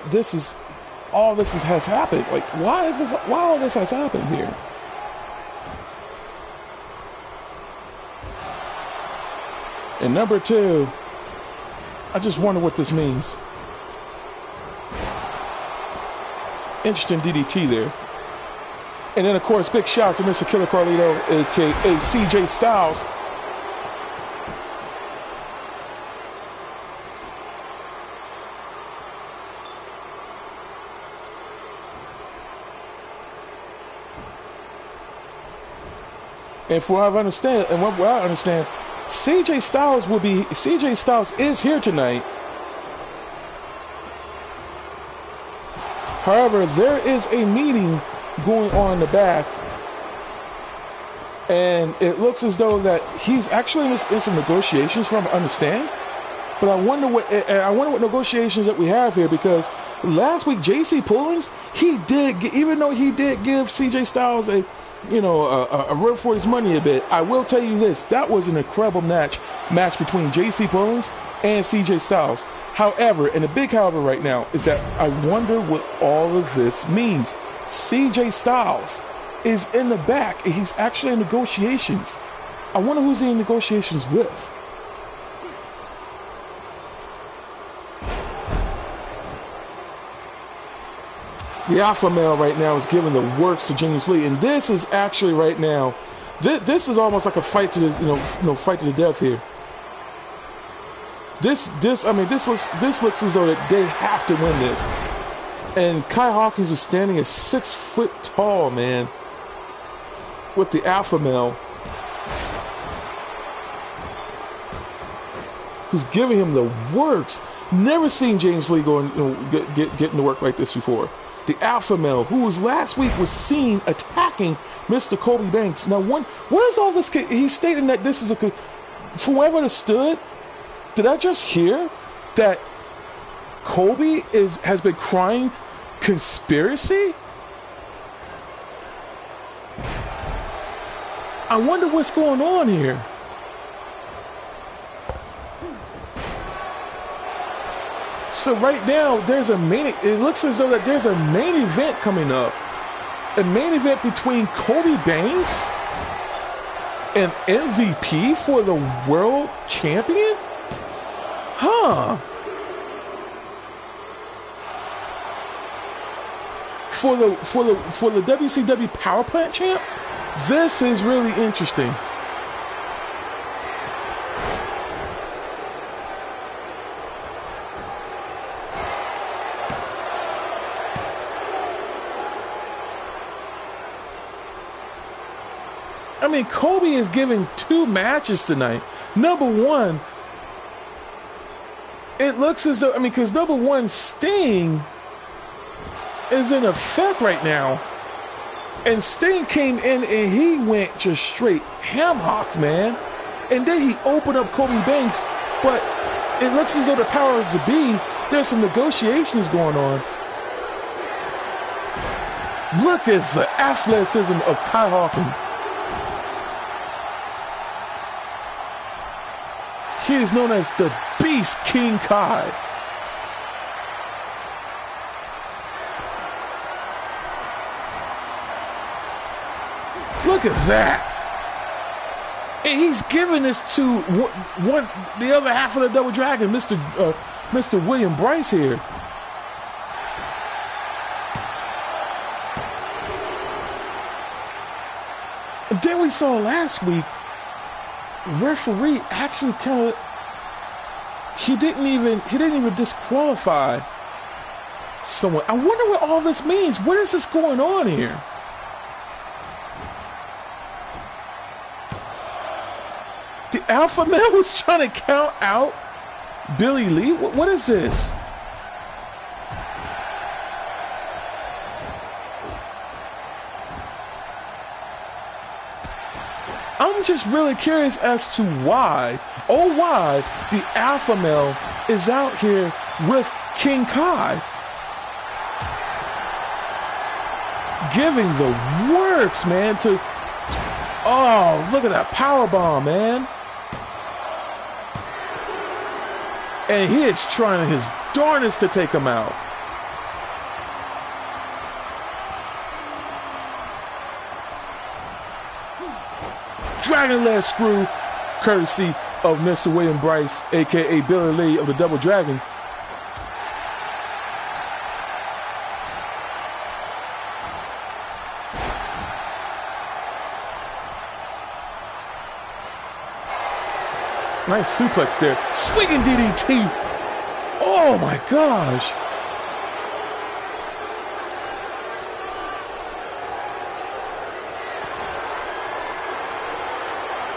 all this has happened. Like, why all this has happened here? And number two, I just wonder what this means. Interesting DDT there. And then, of course, big shout out to Mr. Killer Carlito, a.k.a. CJ Styles. And what I understand, CJ Styles is here tonight. However, there is a meeting going on in the back. And it looks as though that he's actually in some negotiations, from what I understand. But I wonder what negotiations that we have here, because last week JC Pullins, even though he did give CJ Styles a run for his money a bit, I will tell you this: that was an incredible match between JC Pullins and CJ Styles. However, and the big however right now is that I wonder what all of this means. CJ Styles is in the back, and he's actually in negotiations. I wonder who's he in negotiations with. The alpha male right now is giving the works to James Lee, and this is actually right now, this is almost like a fight to the fight to the death here. This looks as though that they have to win this. And Kai Hawkins is standing at 6 foot tall, man, with the alpha male, who's giving him the works. Never seen James Lee get into work like this before. The alpha male, who last week was seen attacking Mr. Kobe Banks. Now, what is all this? He's stating that this is from what I've understood, did I just hear that Kobe has been crying conspiracy? I wonder what's going on here. So right now, it looks as though that there's a main event coming up. A main event between Kobe Banks and MVP for the world champion? Huh. For the WCW Power Plant champ? This is really interesting. I mean, Kobe is giving 2 matches tonight. Number one, it looks as though, because number one, Sting is in effect right now. And Sting came in and he went just straight ham-hocked, man. And then he opened up Kobe Banks, but it looks as though the powers to be, there's some negotiations going on. Look at the athleticism of Kai Hawkins. He is known as the Beast King Kai. Look at that. And he's giving this to the other half of the Double Dragon, Mr. William Bryce here. And then we saw last week, referee actually he didn't even disqualify someone. I wonder what all this means. What is this going on here? The alpha male was trying to count out Billy Lee. What is this? I'm just really curious as to why the alpha male is out here with King Kai, giving the works, man. Oh, look at that power bomb, man. And he is trying his darnest to take him out. Dragon leg screw, courtesy of Mr. William Bryce, aka Billy Lee of the Double Dragon. Nice suplex there. Swinging DDT. Oh my gosh.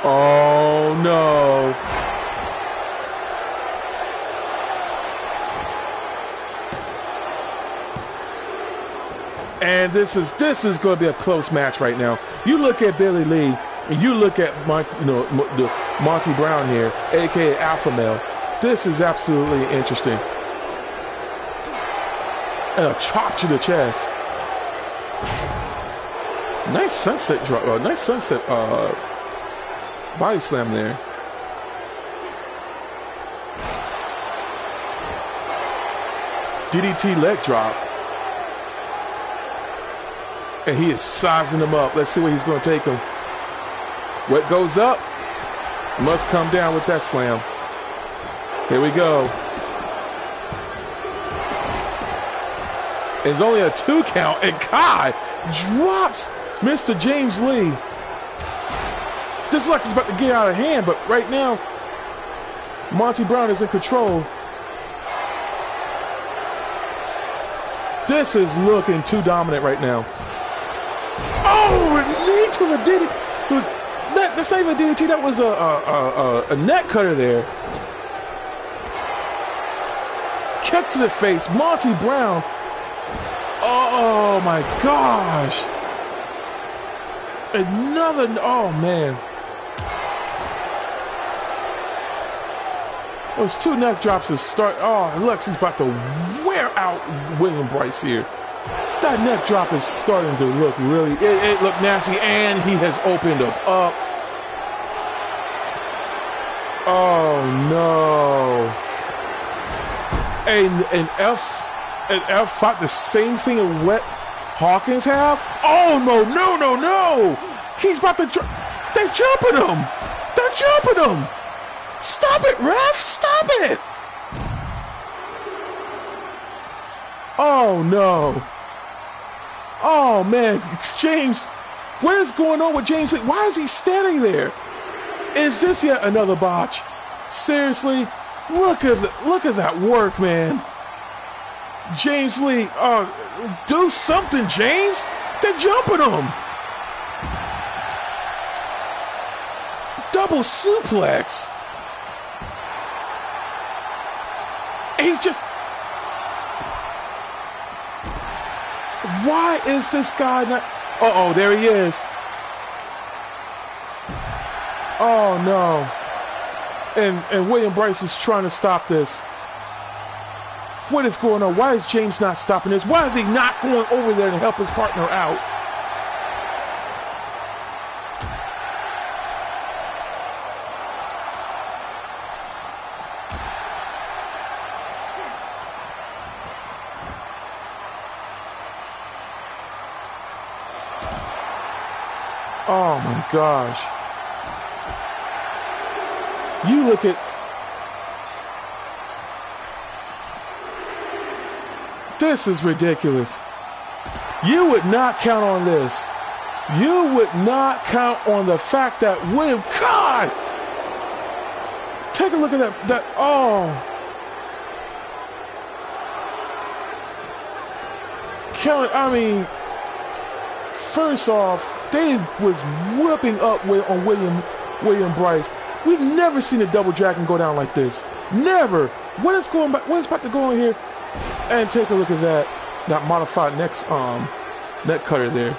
Oh no. And this is going to be a close match right now. You look at Billy Lee. You look at the Monty Brown here, aka Alpha Male. This is absolutely interesting. And a chop to the chest. Nice sunset drop. Nice sunset body slam there. DDT leg drop. And he is sizing him up. Let's see where he's going to take him. What goes up must come down with that slam. Here we go. It's only a 2 count, and Kai drops Mr. James Lee. This is like it's about to get out of hand, but right now, Monty Brown is in control. This is looking too dominant right now. Oh, knee to the DDT. That's not even a DDT. That was a neck cutter there. Kick to the face. Monty Brown. Oh my gosh. Another. Oh man. Those 2 neck drops to start. Oh, look, he's about to wear out William Bryce here. That neck drop is starting to look really, it looked nasty, and he has opened him up. Oh no. And F fought the same thing that Wet Hawkins have? Oh no. He's about to they're jumping him. They're jumping him. Stop it, ref! Stop it! Oh no. Oh man, James, what is going on with James Lee? Why is he standing there? Is this yet another botch? Seriously, look at that work, man. James Lee, do something, James. They're jumping him. Double suplex. He's just. Why is this guy not? Uh-oh, there he is. Oh no. And William Bryce is trying to stop this. What is going on? Why is James not stopping this? Why is he not going over there to help his partner out? Oh my gosh. You look at. This is ridiculous. You would not count on this. You would not count on the fact that William. God! Take a look at that. Oh. I mean. First off, they was whipping up on William Bryce. We've never seen a double dragon go down like this. Never. What is about to go on here? And take a look at that. That modified neck cutter there.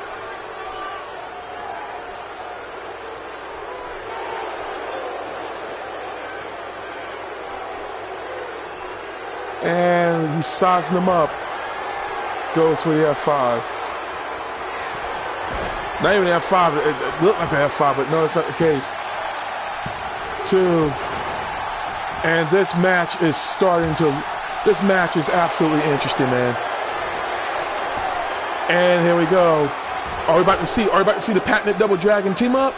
And he's sizing them up. Goes for the F5. Not even the F5. It looked like the F5, but no, that's not the case. 2. And this match is this match is absolutely interesting, man. And here we go. Are we about to see the patented double dragon team up?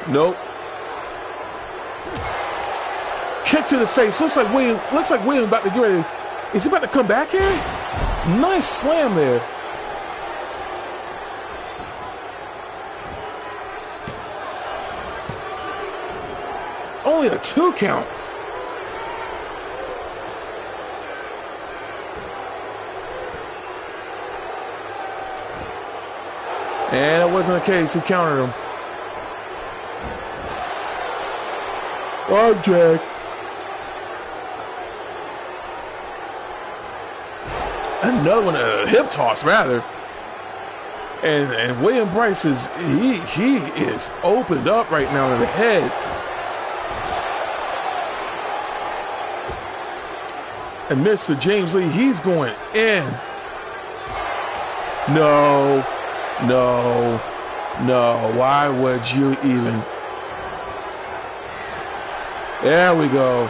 Nope. Kick to the face. Looks like William about to get ready. Is he about to come back here? Nice slam there. Only a 2 count. And it wasn't the case. He countered him. Arm drag. Another one, a hip toss, rather. And William Bryce is he is opened up right now in the head. And Mr. James Lee, he's going in. No, no, no. Why would you even? There we go.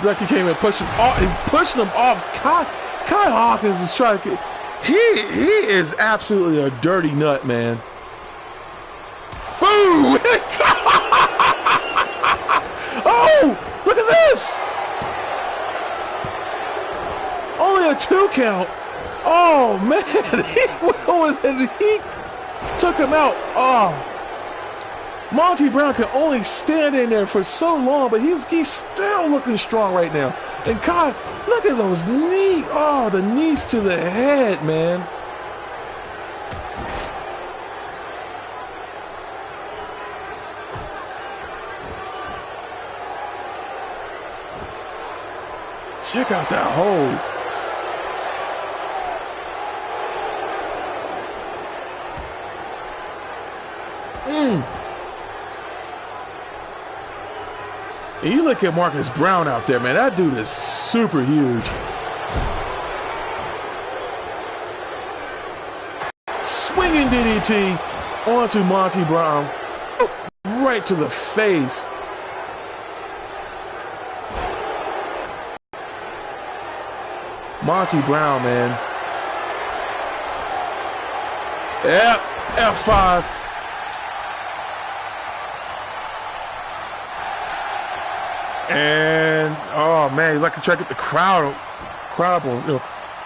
Like he came and pushed him off. He's pushing him off. Kai Hawkins is trying to. He is absolutely a dirty nut, man. Boom! Oh, look at this! Only a 2 count. Oh man, he took him out. Oh. Monty Brown can only stand in there for so long, but he's still looking strong right now. And Kai, look at those knees. Oh, the knees to the head, man. Check out that hold. And you look at Marcus Brown out there, man. That dude is super huge. Swinging DDT onto Monty Brown. Right to the face. Monty Brown, man. Yep, F5. And oh man, he's like to try to get the crowd on,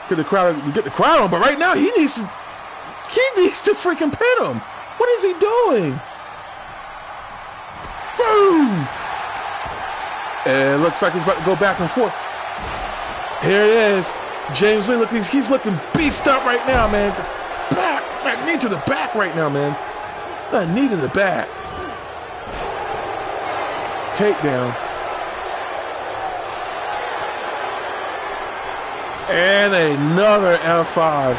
get the crowd on. But right now he needs to freaking pin him. What is he doing? Boom! And it looks like he's about to go back and forth. Here it is, James Lee. Look, he's looking beefed up right now, man. That knee to the back right now, man. That knee to the back. Takedown. And another F5.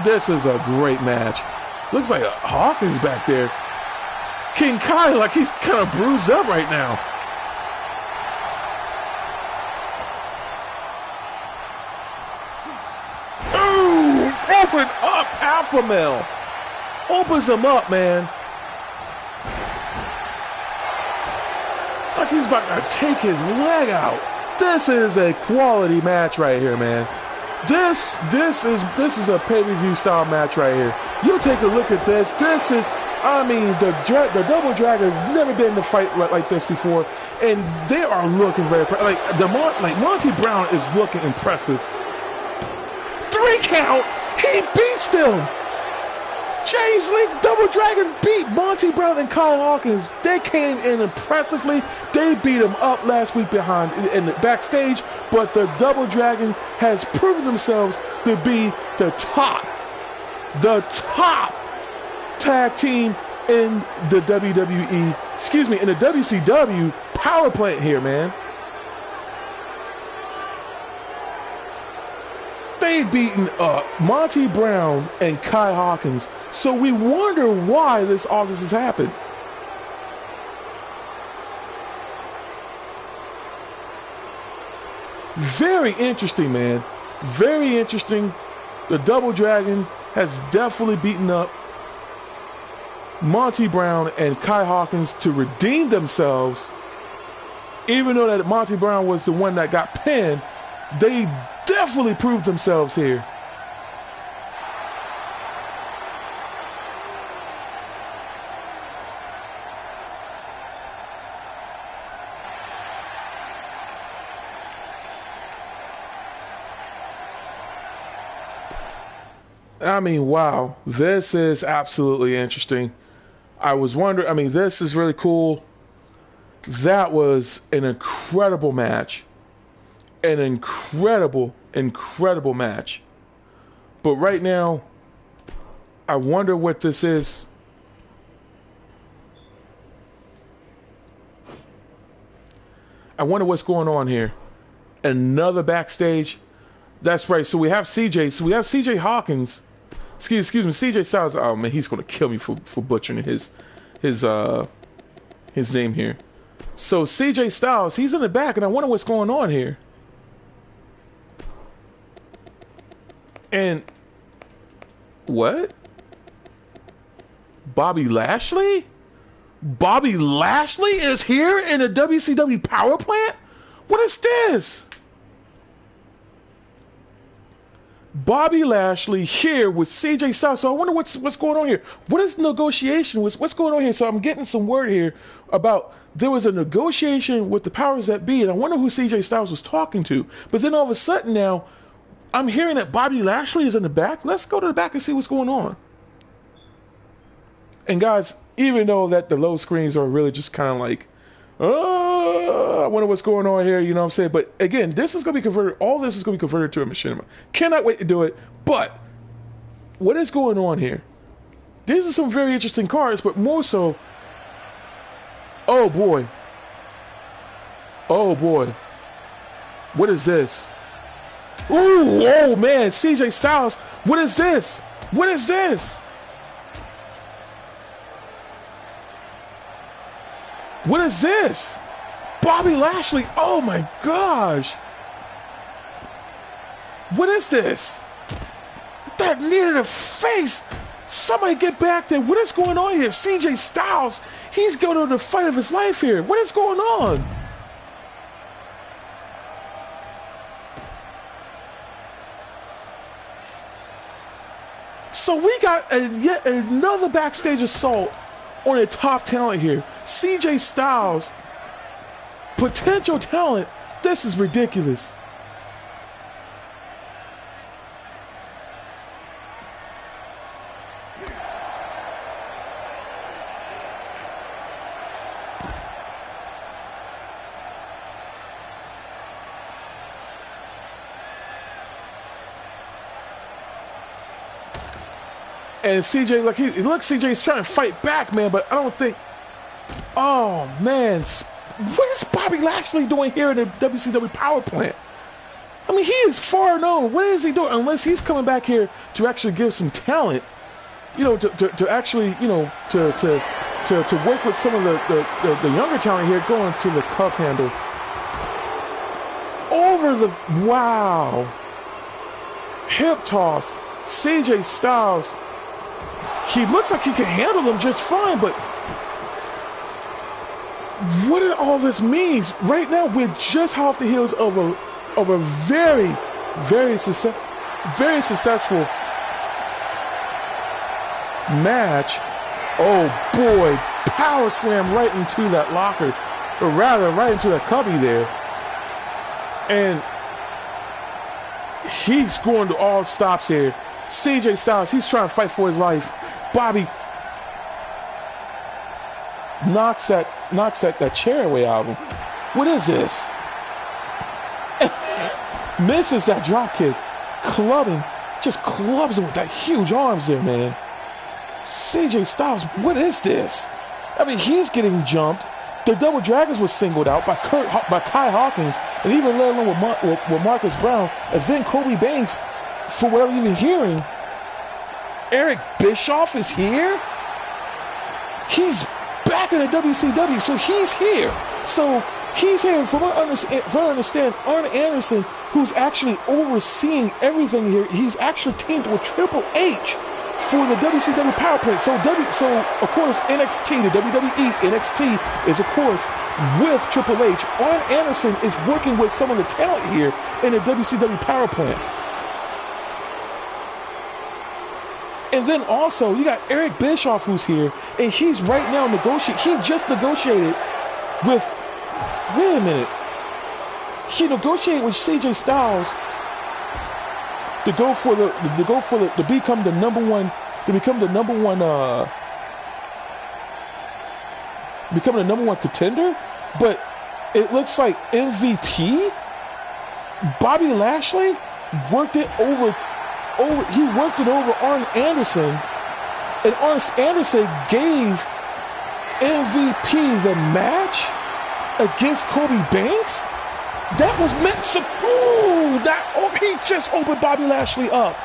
This is a great match. Looks like Hawkins back there. King Kai, like he's kind of bruised up right now. Opens up Alpha Male. Opens him up, man. Like he's about to take his leg out. This is a quality match right here, man. This is a pay-per-view style match right here. You take a look at this. This is, I mean, the Double Dragon has never been in a fight like this before, and they are looking very like Monty Brown is looking impressive. 3 count. He beats them. James Lee, Double Dragons beat Monty Brown and Kai Hawkins. They came in impressively. They beat him up last week in the backstage, but the Double Dragon has proven themselves to be the top tag team in the WWE, in the WCW Power Plant here, man. They've beaten up Monty Brown and Kai Hawkins, so we wonder why all this has happened. Very interesting, man. Very interesting. The Double Dragon has definitely beaten up Monty Brown and Kai Hawkins to redeem themselves. Even though that Monty Brown was the one that got pinned, they definitely proved themselves here. I mean, wow, this is absolutely interesting. I was wondering, I mean, this is really cool. That was an incredible match. An incredible match. But right now, I wonder what this is. I wonder what's going on here. Another backstage. That's right. So we have CJ. So we have CJ Hawkins. Excuse me, CJ Styles. Oh man, he's gonna kill me for butchering his name here. So CJ Styles, he's in the back, and I wonder what's going on here. And what? Bobby Lashley? Bobby Lashley is here in the WCW Power Plant? What is this? Bobby Lashley here with CJ Styles. So I wonder what's going on here. What is the negotiation? What's going on here? So I'm getting some word here about there was a negotiation with the powers that be, and I wonder who CJ Styles was talking to. But then all of a sudden now, I'm hearing that Bobby Lashley is in the back. Let's go to the back and see what's going on. And guys, even though that the low screens are really just kind of like, oh, I wonder what's going on here, you know what I'm saying? But again, this is going to be converted, all this is going to be converted to a machinima. Cannot wait to do it, but what is going on here? These are some very interesting cards, but more so, oh boy. Oh boy. What is this? Ooh, oh man, CJ Styles, what is this? What is this? What is this? Bobby Lashley, oh my gosh. What is this? That knee to the face. Somebody get back there. What is going on here? CJ Styles, he's going to the fight of his life here. What is going on? So we got yet another backstage assault on a top talent here. CJ Styles, potential talent. This is ridiculous. And CJ, look, CJ's trying to fight back, man, but I don't think. Oh, man. What is Bobby Lashley doing here in the WCW Power Plant? I mean, he is far known. What is he doing? Unless he's coming back here to actually give some talent, you know, to actually, you know, to work with some of the younger talent here, going to the cuff handle. Over the, wow. Hip toss. CJ Styles. He looks like he can handle them just fine, but what did all this means? Right now, we're just off the heels of a very, very successful match. Oh boy, power slam right into that locker, or rather, right into that cubby there, and he's going to all stops here. CJ Styles, he's trying to fight for his life. Bobby knocks that chair away out of him. What is this? Misses that drop kick. Just clubs him with that huge arms there, man. CJ Styles, what is this? I mean, he's getting jumped. The Double Dragons was singled out by Kai Hawkins, and even let alone with Marcus Brown, and then Kobe Banks, for what I'm even hearing. Eric Bischoff is here? He's back in the WCW, so he's here. So he's here, from what I understand, Arn Anderson, who's actually overseeing everything here, he's actually teamed with Triple H for the WCW Power Plant. So of course, NXT, the WWE NXT is, of course, with Triple H. Arn Anderson is working with some of the talent here in the WCW Power Plant. And then also, you got Eric Bischoff who's here, and he's right now negotiating. He just negotiated with, wait a minute. He negotiated with CJ Styles to become the number one contender. But it looks like MVP Bobby Lashley worked it over worked it over Arn Anderson, and Arn Anderson gave MVP the match against Kobe Banks. That was meant to. He just opened Bobby Lashley up,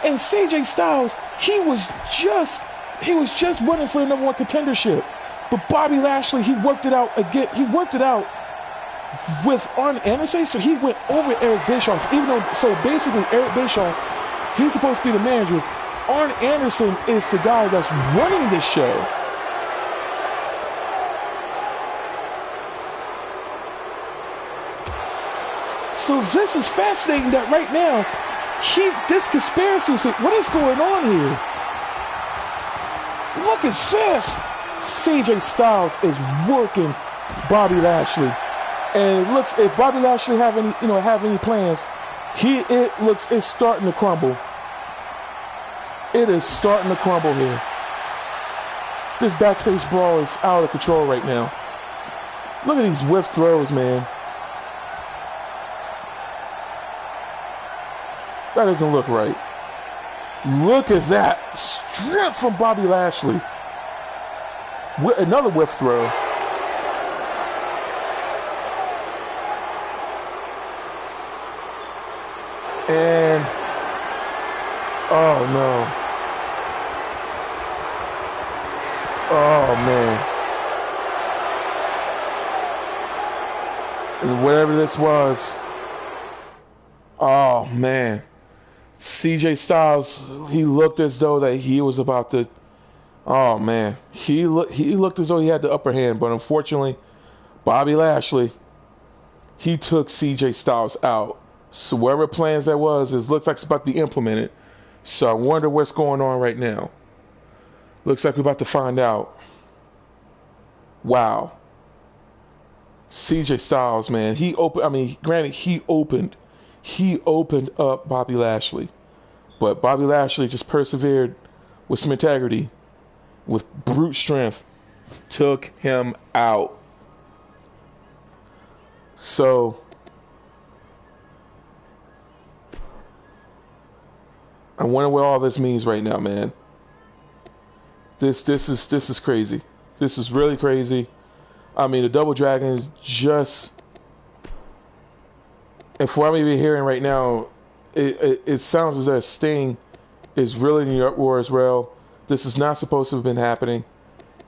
and CJ Styles, he was just running for the #1 contendership. But Bobby Lashley, he worked it out again. He worked it out with Arn Anderson, so he went over Eric Bischoff. So basically, Eric Bischoff, he's supposed to be the manager. Arn Anderson is the guy that's running this show. So this is fascinating that right now, this conspiracy, what is going on here? Look at this. CJ Styles is working Bobby Lashley. And it looks, if Bobby Lashley have any plans, it's starting to crumble. It is starting to crumble here. This backstage brawl is out of control right now. Look at these whiff throws, man. That doesn't look right. Look at that. Strength from Bobby Lashley. Another whiff throw. And oh no. Oh man. And whatever this was. Oh man. CJ Styles, he looked as though that he was about to. Oh man, he looked as though he had the upper hand, but unfortunately, Bobby Lashley, he took CJ Styles out. So whatever plans that was, it looks like it's about to be implemented. So I wonder what's going on right now. Looks like we're about to find out. Wow. CJ Styles, man, granted, he opened up Bobby Lashley, but Bobby Lashley just persevered with some integrity, with brute strength, took him out. So I wonder what all this means right now, man. This is crazy. This is really crazy. I mean, the Double Dragon is just. And for what I'm even hearing right now, it sounds as though Sting is really in the uproar as well. This is not supposed to have been happening.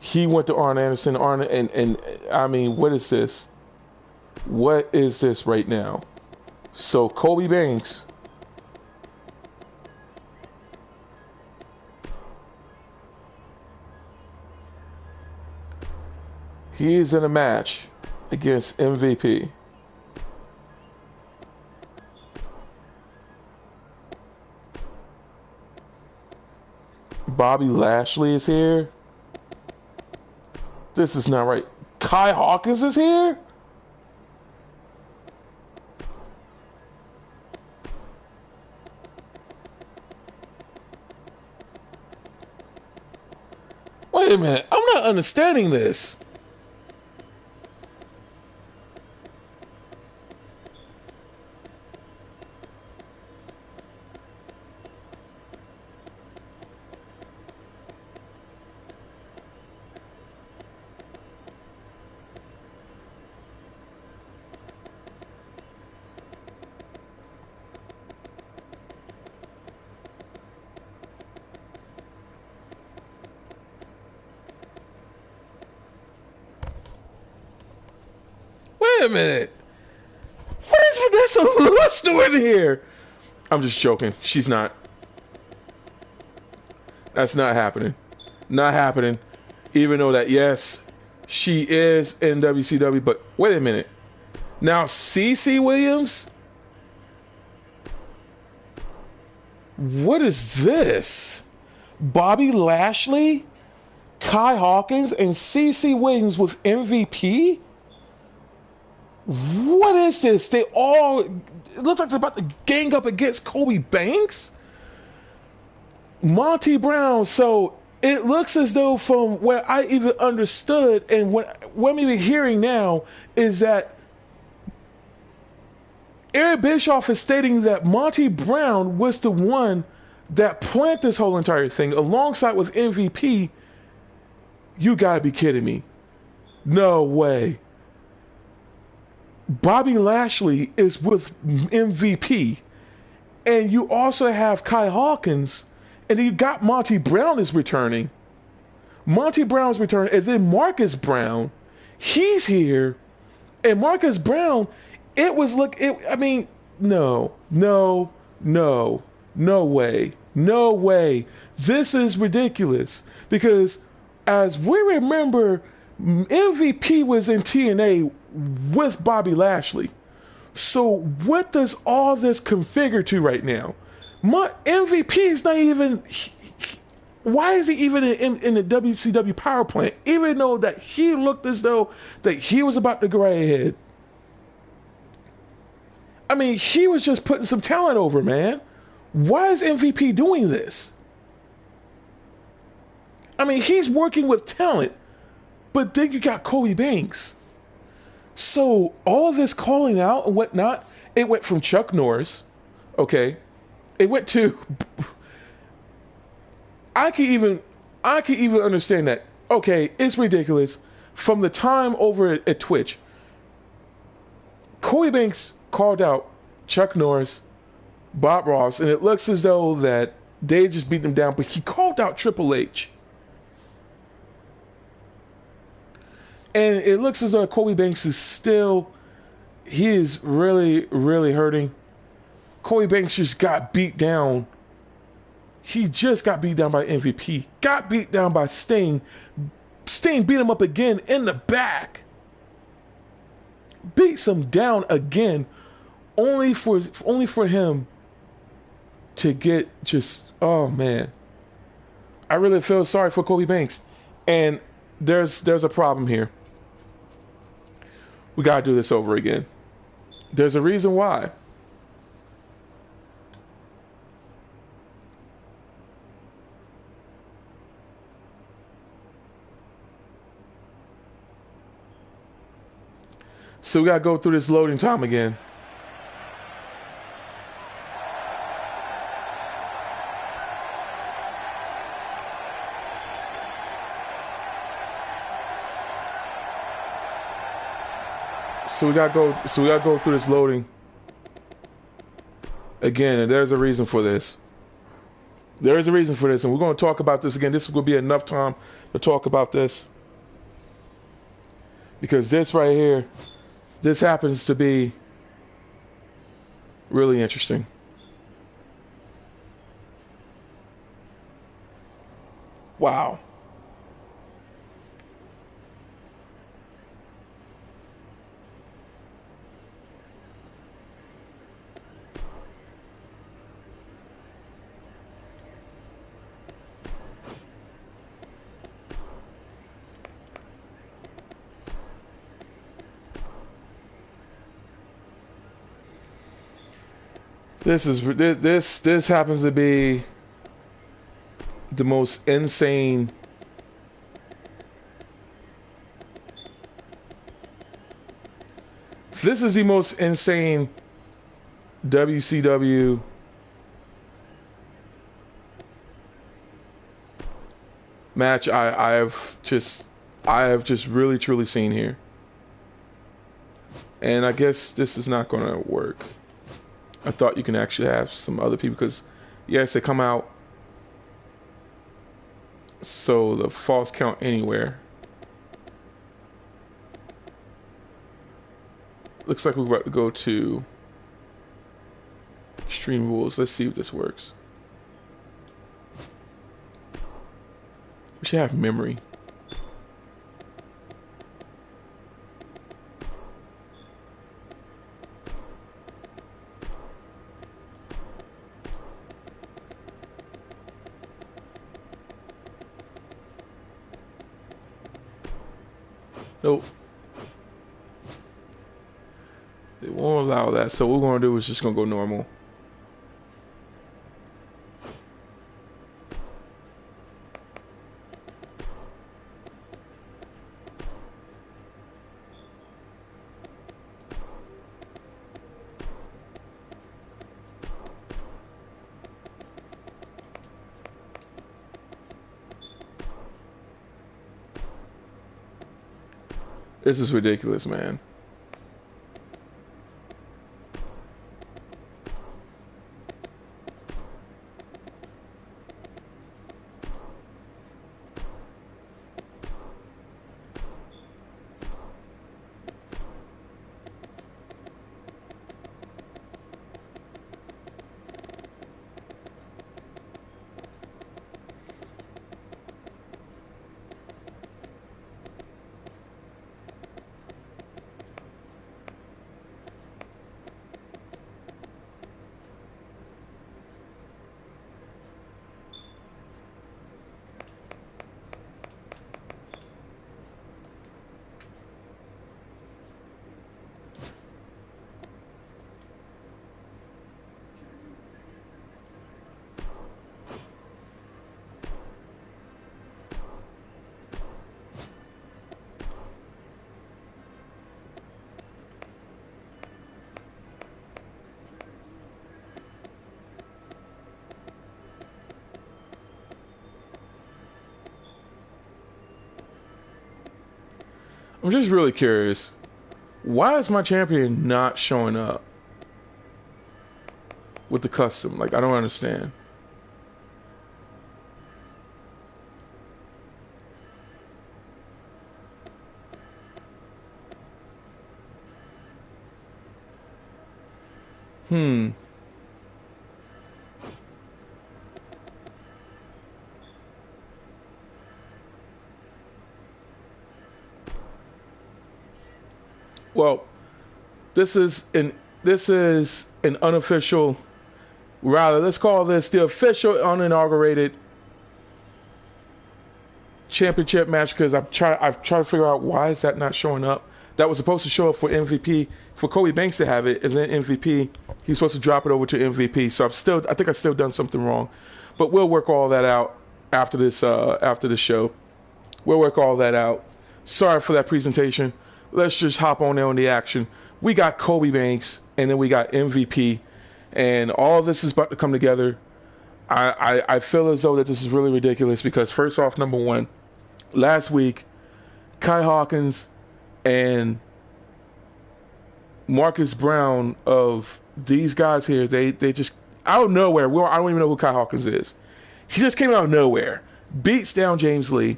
He went to Arn Anderson. And I mean, what is this? What is this right now? So Kobe Banks. He is in a match against MVP. Bobby Lashley is here. This is not right. Kai Hawkins is here? Wait a minute. I'm not understanding this. Wait a minute. What is Vanessa Lewis doing here? I'm just joking. She's not. That's not happening. Not happening. Even though that, yes, she is in WCW, but wait a minute. Now, CeCe Williams? What is this? Bobby Lashley, Kai Hawkins, and CeCe Williams with MVP? What is this? It looks like they're about to gang up against Kobe Banks? Monty Brown. So it looks as though, from where I even understood and what I'm even hearing now, is that Eric Bischoff is stating that Monty Brown was the one that plant this whole entire thing alongside with MVP. You gotta be kidding me. No way. Bobby Lashley is with MVP, and you also have Kai Hawkins, and then you got Monty Brown is returning. Monty Brown's returning, and then Marcus Brown, he's here, and Marcus Brown, it was I mean, no way, no way. This is ridiculous because, as we remember, MVP was in TNA with Bobby Lashley. So what does all this configure to right now? My MVP is not even. Why is he even in the WCW Power Plant? Even though that he looked as though that he was about to go right ahead. I mean, he was just putting some talent over, man. Why is MVP doing this? I mean, he's working with talent, but then you got Cody Banks. So all this calling out and whatnot, it went from Chuck Norris, okay? It went to I can even understand that. Okay, it's ridiculous. From the time over at Twitch, Cody Banks called out Chuck Norris, Bob Ross, and it looks as though that they just beat them down, but he called out Triple H. And it looks as though Cody Banks is still, he is really, really hurting. Cody Banks just got beat down. He just got beat down by MVP. Got beat down by Sting. Sting beat him up again in the back. Beats him down again. Only for him to get just, oh man. I really feel sorry for Cody Banks. And there's a problem here. We gotta do this over again. There's a reason why. So we gotta go through this loading time again. So we gotta go through this loading again, and there's a reason for this. There is a reason for this, and we're gonna talk about this again. This will be enough time to talk about this. Because this right here, this happens to be really interesting. Wow. This happens to be the most insane this is the most insane WCW match I have just really truly seen here. And I guess this is not gonna work. I thought you can actually have some other people because, yes, they come out. So the false count anywhere. Looks like we're about to go to Extreme Rules. Let's see if this works. We should have memory. Nope. They won't allow that. So what we're going to do is just going to go normal. This is ridiculous, man. I'm just really curious. Why is my champion not showing up with the custom? Like, I don't understand. Well, this is an unofficial, rather, let's call this the official uninaugurated championship match, because I've tried to figure out why is that not showing up. That was supposed to show up for MVP, for Cody Banks to have it, and then MVP, he's supposed to drop it over to MVP. So I think I've still done something wrong, but we'll work all that out after this show. We'll work all that out. Sorry for that presentation. Let's just hop on the action. We got Cody Banks, and then we got MVP, and all of this is about to come together. I feel as though that this is really ridiculous because, first off, number one, last week, Kai Hawkins and Marcus Brown, of these guys here, they just, out of nowhere, I don't even know who Kai Hawkins is. He just came out of nowhere, beats down James Lee.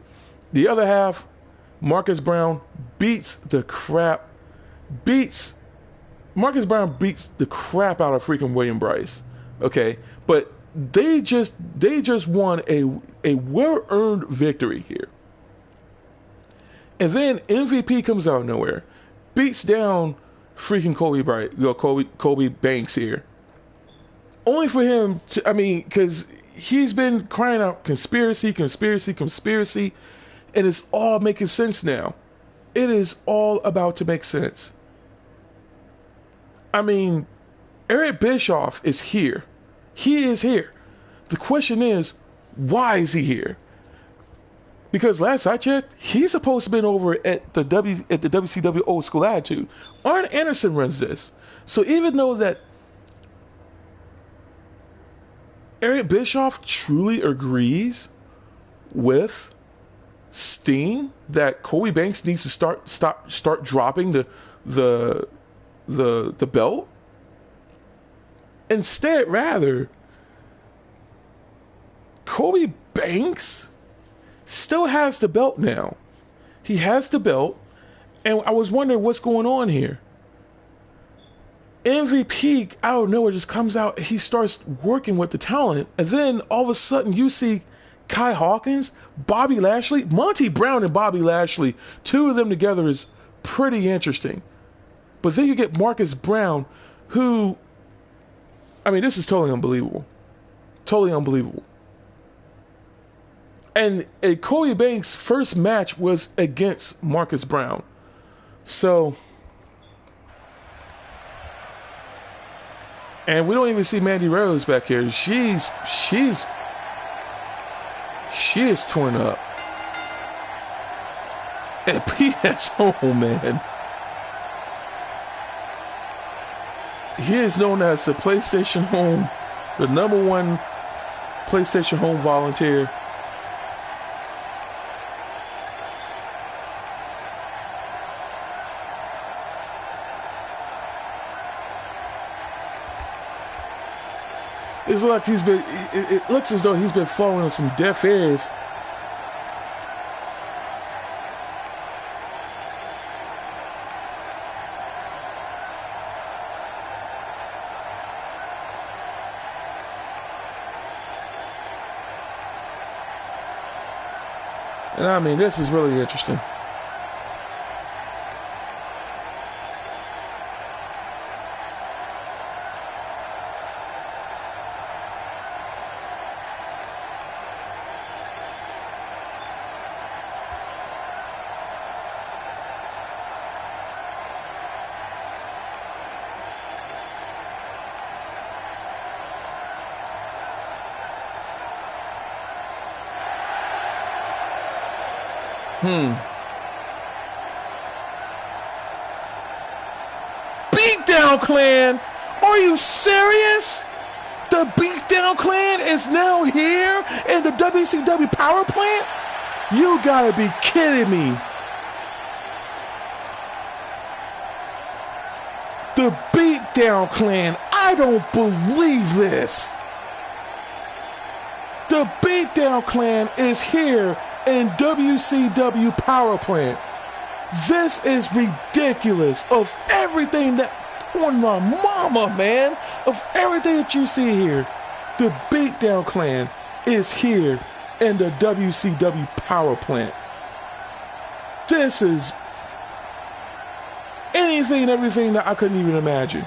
The other half, Marcus Brown beats the crap out of freaking William Bryce. Okay, but they just won a well-earned victory here. And then MVP comes out of nowhere, beats down freaking Cody Banks here. Only for him to, because he's been crying out conspiracy, and it's all making sense now. It is all about to make sense. Eric Bischoff is here. He is here. The question is, why is he here? Because last I checked, he's supposed to be over at the WCW Old School Attitude. Arn Anderson runs this. So even though that Eric Bischoff truly agrees with Steen that Cody Banks needs to start dropping the belt, instead, rather, Cody Banks still has the belt now. He has the belt, and I was wondering what's going on here. MVP out of nowhere just comes out, he starts working with the talent, and then all of a sudden you see Kai Hawkins, Bobby Lashley, Monty Brown and Bobby Lashley, two of them together is pretty interesting. But then you get Marcus Brown, who, this is totally unbelievable. Totally unbelievable. And Cody Banks' first match was against Marcus Brown. So, and we don't even see Mandy Rose back here. She is torn up. And P.S. home, man. He is known as the PlayStation Home, the #1 PlayStation Home volunteer. It's like he's been. It looks as though he's been falling on some deaf ears. And I mean, this is really interesting. Beatdown Clan? Are you serious? The Beatdown Clan is now here in the WCW Power Plant? You gotta be kidding me. The Beatdown Clan, I don't believe this. The Beatdown Clan is here in WCW Power Plant. This is ridiculous. Of everything that, on my mama, man, of everything that you see here, the Beatdown Clan is here in the WCW Power Plant. This is anything and everything that I couldn't even imagine.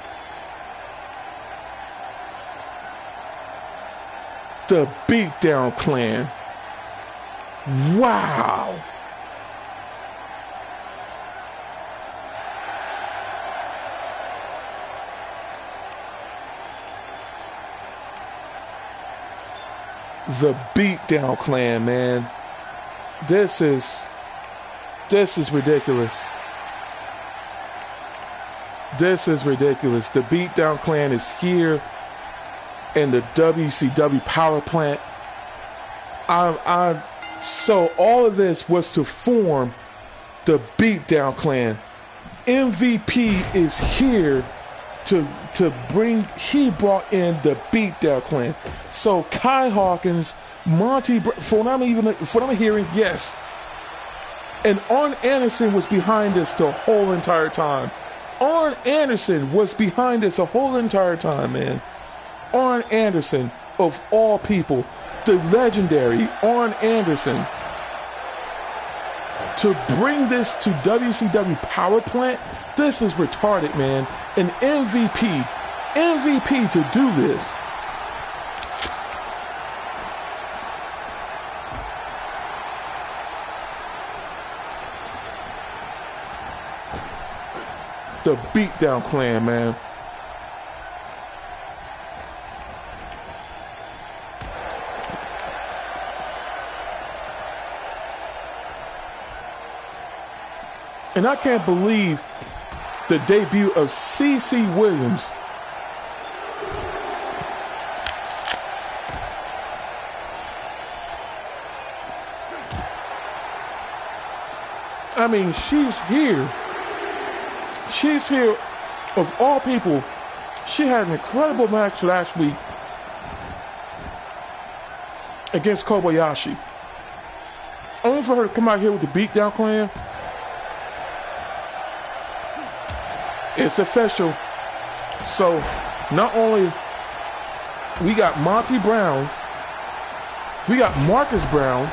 The Beatdown Clan. Wow. The Beatdown Clan, man. This is ridiculous. This is ridiculous. The Beatdown Clan is here in the WCW Power Plant. So all of this was to form the Beatdown Clan. MVP is here to bring. He brought in the Beatdown Clan. So Kai Hawkins, Monty, for what I'm hearing, yes. And Arn Anderson was behind this the whole entire time. Arn Anderson was behind this the whole entire time, man. Arn Anderson, of all people, the legendary Arn Anderson, to bring this to WCW Power Plant, this is retarded, man. An MVP to do this. The Beatdown Clan, man. And I can't believe the debut of CC Williams. I mean, she's here. She's here, of all people. She had an incredible match last week against Kobayashi. Only for her to come out here with the Beatdown Clan. It's official. So, not only we got Monty Brown, we got Marcus Brown,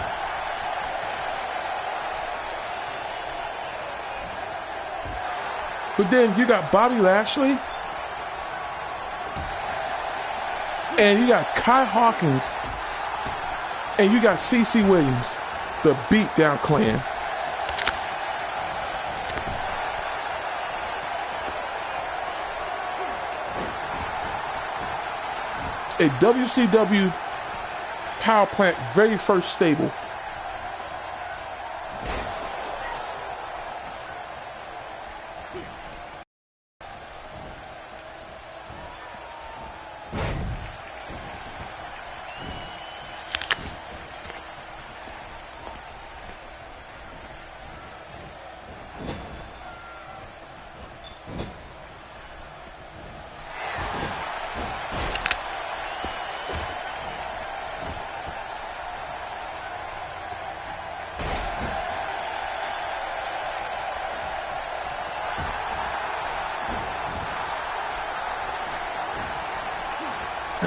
but then you got Bobby Lashley, and you got Kai Hawkins, and you got CC Williams, the Beatdown Clan. A WCW Power Plant very first stable.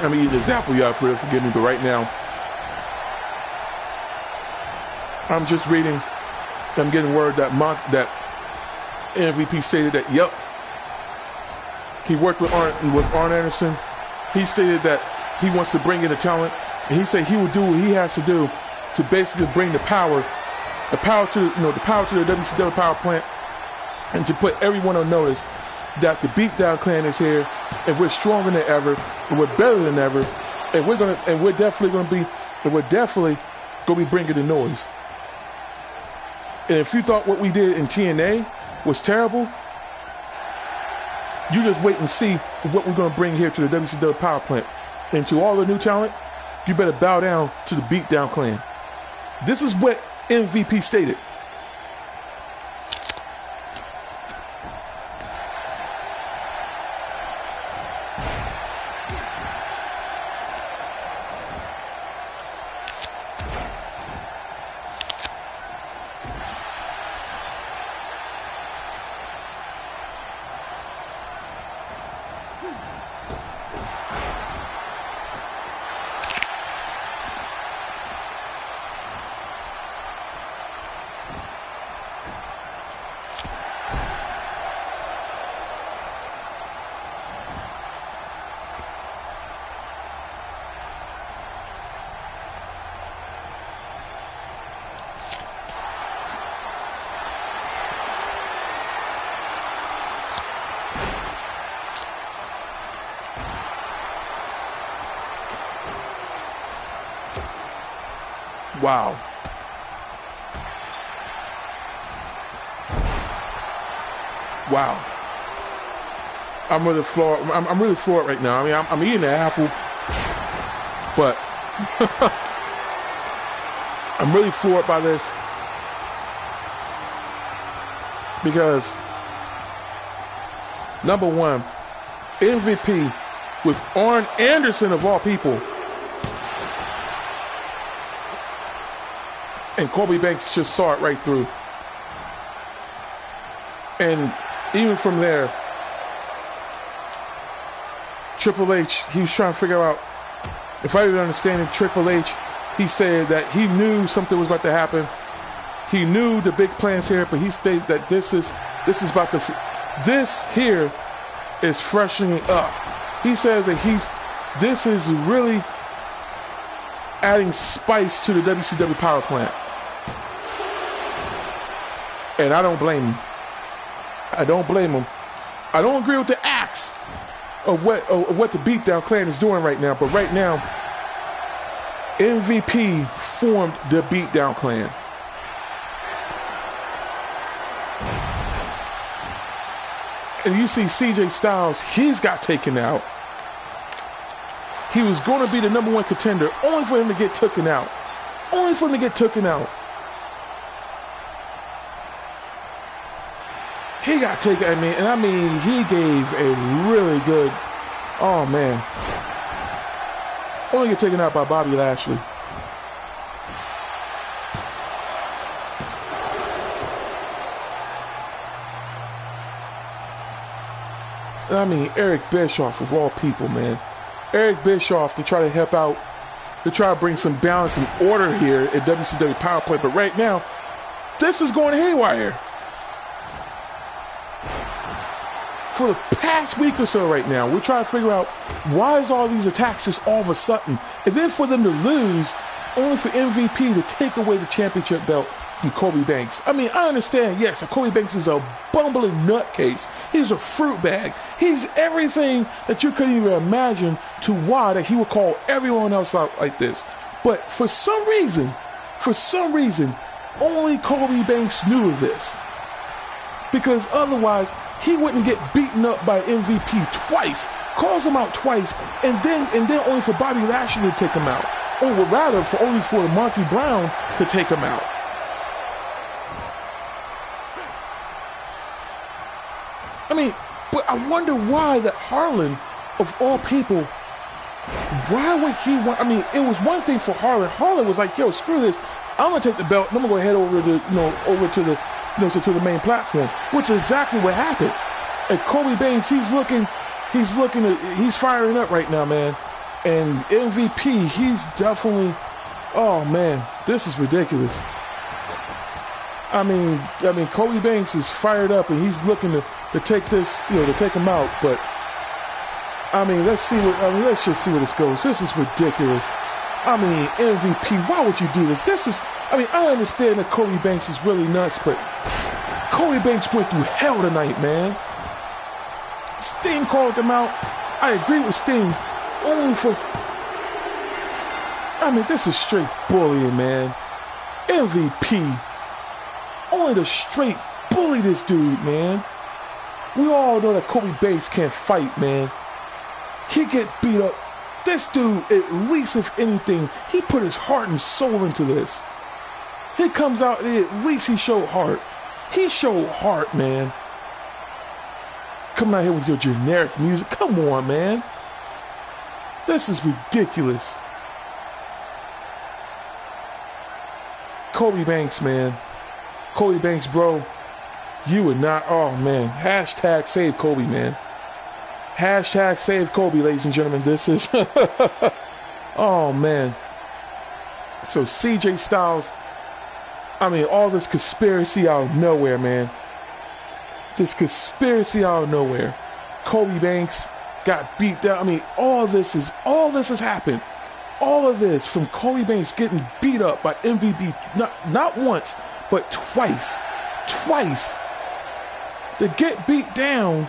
I'm eating this apple, y'all, forgive me, but right now, I'm just reading, I'm getting word that MVP stated that, yep, he worked with Arn Anderson. He stated that he wants to bring in the talent, and he said he will do what he has to do to basically bring the power to the WCW Power Plant, and to put everyone on notice that the Beatdown Clan is here, and we're stronger than ever, and we're better than ever, and we're definitely gonna be bringing the noise. And if you thought what we did in TNA was terrible, you just wait and see what we're gonna bring here to the WCW Power Plant. And to all the new talent, you better bow down to the Beatdown Clan. This is what MVP stated. Wow. Wow. I'm really floored. I'm really floored right now. I mean, I'm eating an apple, but I'm really floored by this because, number one, MVP with Arn Anderson of all people, and Kobe Banks just saw it right through. And even from there, Triple H, he was trying to figure out, if I didn't understand it, Triple H, he said that he knew something was about to happen. He knew the big plans here, but he stated that this here is freshening up. He says that this is really adding spice to the WCW Power Plant. And I don't blame him. I don't blame him. I don't agree with the acts of what the Beatdown Clan is doing right now, but right now, MVP formed the Beatdown Clan. And you see CJ Styles, he's got taken out. He was going to be the number one contender, only for him to get taken out. Only for him to get taken out. He got taken, I mean, he gave a really good, oh man. Only get taken out by Bobby Lashley. I mean, Eric Bischoff of all people, man. Eric Bischoff to try to help out, to try to bring some balance and order here at WCW Power Plant. But right now, this is going haywire. For the past week or so right now, we're trying to figure out why is all these attacks just all of a sudden, and then for them to lose, only for MVP to take away the championship belt from Kobe Banks. I mean, I understand, yes, Kobe Banks is a bumbling nutcase. He's a fruit bag. He's everything that you couldn't even imagine to why that he would call everyone else out like this. But for some reason, only Kobe Banks knew of this. Because otherwise, he wouldn't get beaten up by MVP twice, calls him out twice, and then only for Bobby Lashley to take him out. Or rather, only for Monty Brown to take him out. I mean, but I wonder why that Harlan, of all people, why would he want, I mean, it was one thing for Harlan. Harlan was like, yo, screw this. I'm going to take the belt, and I'm going to go head over to the main platform, which is exactly what happened. And Kobe Banks, he's firing up right now, man. And MVP, he's definitely, oh man, this is ridiculous. I mean, Kobe Banks is fired up and he's looking to take this, to take him out. But I mean, let's just see where this goes. This is ridiculous. I mean, MVP, why would you do this? I understand that Kobe Banks is really nuts, but Kobe Banks went through hell tonight, man. Sting called him out. I agree with Sting. This is straight bullying, man. MVP. Only to straight bully this dude, man. We all know that Kobe Banks can't fight, man. He get beat up. This dude, at least if anything, he put his heart and soul into this. He comes out, at least he showed heart. He showed heart, man. Coming out here with your generic music. Come on, man. This is ridiculous. Kobe Banks, man. Kobe Banks, bro. You would not, oh man. Hashtag save Kobe, man. Hashtag save Kobe, ladies and gentlemen. This is, oh man. So CJ Styles, all this conspiracy out of nowhere, man. This conspiracy out of nowhere. Kobe Banks got beat down. All this has happened. All of this from Kobe Banks getting beat up by MVP, not once, but twice. Twice. To get beat down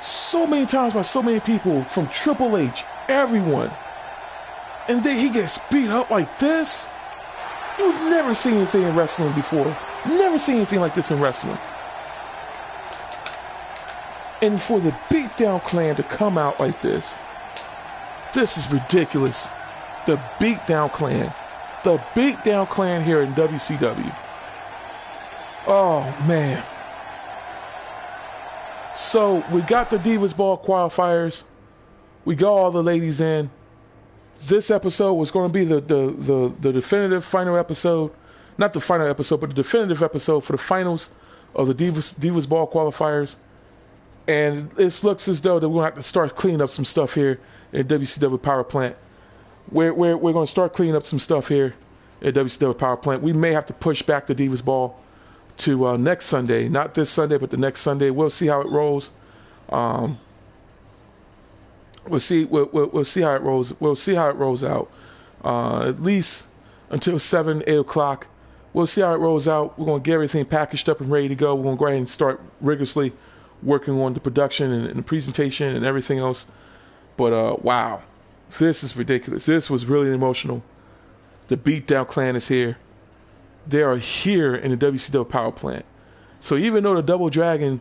so many times by so many people from Triple H, everyone. And then he gets beat up like this. You've never seen anything in wrestling before. Never seen anything like this in wrestling. And for the Beatdown Clan to come out like this is ridiculous. The Beatdown Clan. The Beatdown Clan here in WCW. Oh, man. So, we got the Divas Ball qualifiers. We got all the ladies in. This episode was going to be the definitive final episode. Not the final episode, but the definitive episode for the finals of the Divas Ball qualifiers. And it looks as though that we're going to have to start cleaning up some stuff here at WCW Power Plant. We're going to start cleaning up some stuff here at WCW Power Plant. We may have to push back the Divas Ball to next Sunday. Not this Sunday, but the next Sunday. We'll see how it rolls. We'll see how it rolls. We'll see how it rolls out. At least until 7, 8 o'clock. We'll see how it rolls out. We're going to get everything packaged up and ready to go. We're going to go ahead and start rigorously working on the production and the presentation and everything else. But wow, this is ridiculous. This was really emotional. The Beatdown Clan is here. They are here in the WCW Power Plant. So even though the Double Dragon,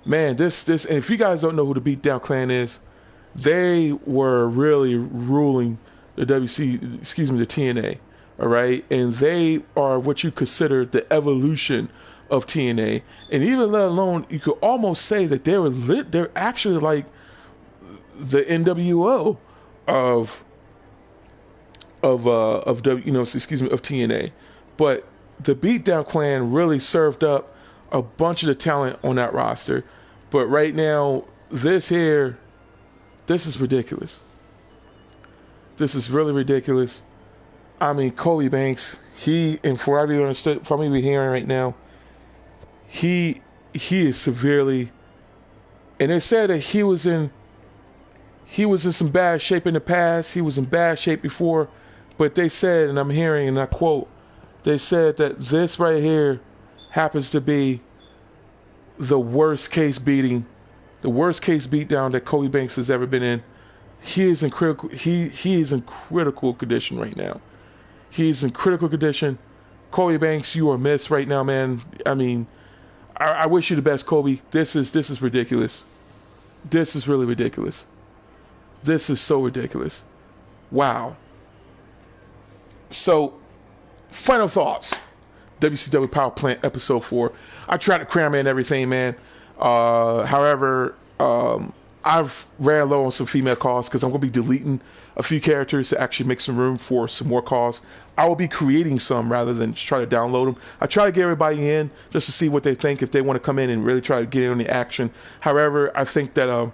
man, this, and if you guys don't know who the Beatdown Clan is, they were really ruling the TNA, all right? And they are what you consider the evolution of TNA. And even let alone, you could almost say that they're actually like the NWO of TNA. But the Beatdown Clan really served up a bunch of the talent on that roster. But right now, this is ridiculous. This is really ridiculous. Kobe Banks, from what I'm even hearing right now, he is severely, and they said that he was in some bad shape in the past. He was in bad shape before, but they said, and I'm hearing, and I quote, they said that this right here happens to be the worst case beatdown that Kobe Banks has ever been in. He is in critical condition right now. He's in critical condition. Kobe Banks, you are missed right now, man. I wish you the best, Kobe. This is ridiculous. This is really ridiculous. This is so ridiculous. Wow. So, final thoughts. WCW Power Plant Episode 4. I tried to cram in everything, man. However, I've ran low on some female calls because I'm going to be deleting a few characters to actually make some room for some more calls. I will be creating some rather than just try to download them. I try to get everybody in just to see what they think, if they want to come in and really try to get in on the action. However, I think that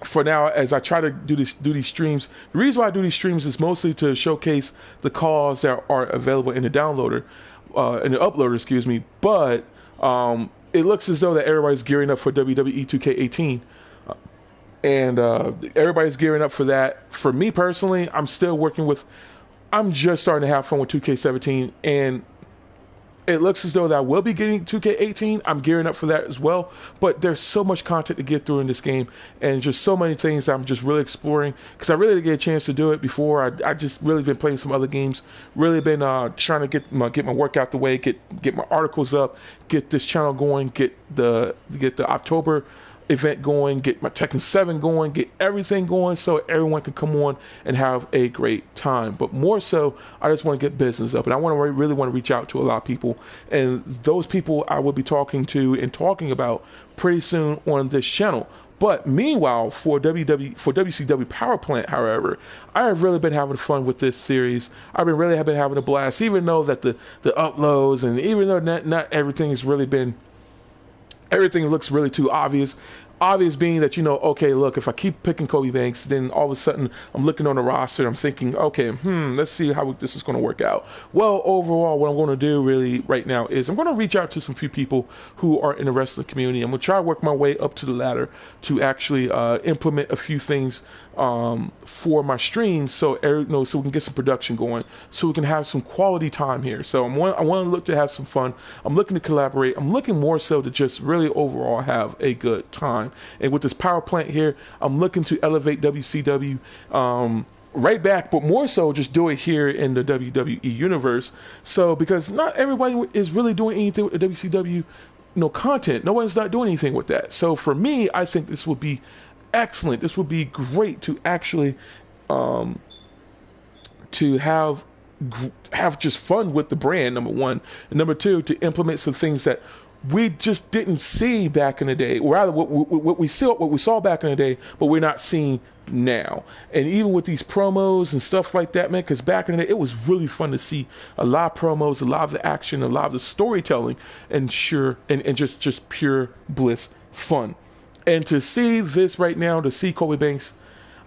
for now, as I try to do these streams, the reason why I do these streams is mostly to showcase the calls that are available in the downloader, in the uploader, excuse me. But it looks as though that everybody's gearing up for WWE 2K18, and everybody's gearing up for that. For me personally, I'm just starting to have fun with 2K17, and it looks as though that I will be getting 2K18. I'm gearing up for that as well. But there's so much content to get through in this game, and just so many things I'm just really exploring, because I really didn't get a chance to do it before. I just really been playing some other games. Really been trying to get my work out the way, get my articles up, get this channel going, get the October event going, get my Tekken 7 going, get everything going so everyone can come on and have a great time. But more so, I just want to get business up, and I really want to reach out to a lot of people, and those people I will be talking to and talking about pretty soon on this channel. But meanwhile, for WCW Power Plant, however, I have really been having fun with this series. I've been having a blast, even though that the uploads, and even though not everything has really been, everything looks really too obvious. Obvious being that, okay, look, if I keep picking Kobe Banks, then all of a sudden I'm looking on the roster, I'm thinking, okay, let's see how this is going to work out. Well, overall, what I'm going to do really right now is I'm going to reach out to some few people who are in the wrestling community. I'm going to try to work my way up to the ladder to actually implement a few things for my stream, so so we can get some production going, so we can have some quality time here. So I want to look to have some fun. I'm looking to collaborate. I'm looking more so to just really overall have a good time. And with this power plant here, I'm looking to elevate WCW right back, but more so just do it here in the WWE universe. So because not everybody is really doing anything with the WCW content. No one's not doing anything with that. So for me, I think this would be excellent. This would be great to actually to have just fun with the brand, number one, and number two, to implement some things that we just didn't see back in the day, or rather what we saw back in the day, but we're not seeing now. And even with these promos and stuff like that, man, because back in the day, it was really fun to see a lot of promos, a lot of the action, a lot of the storytelling, and just pure bliss fun. And to see this right now, to see Kobe Banks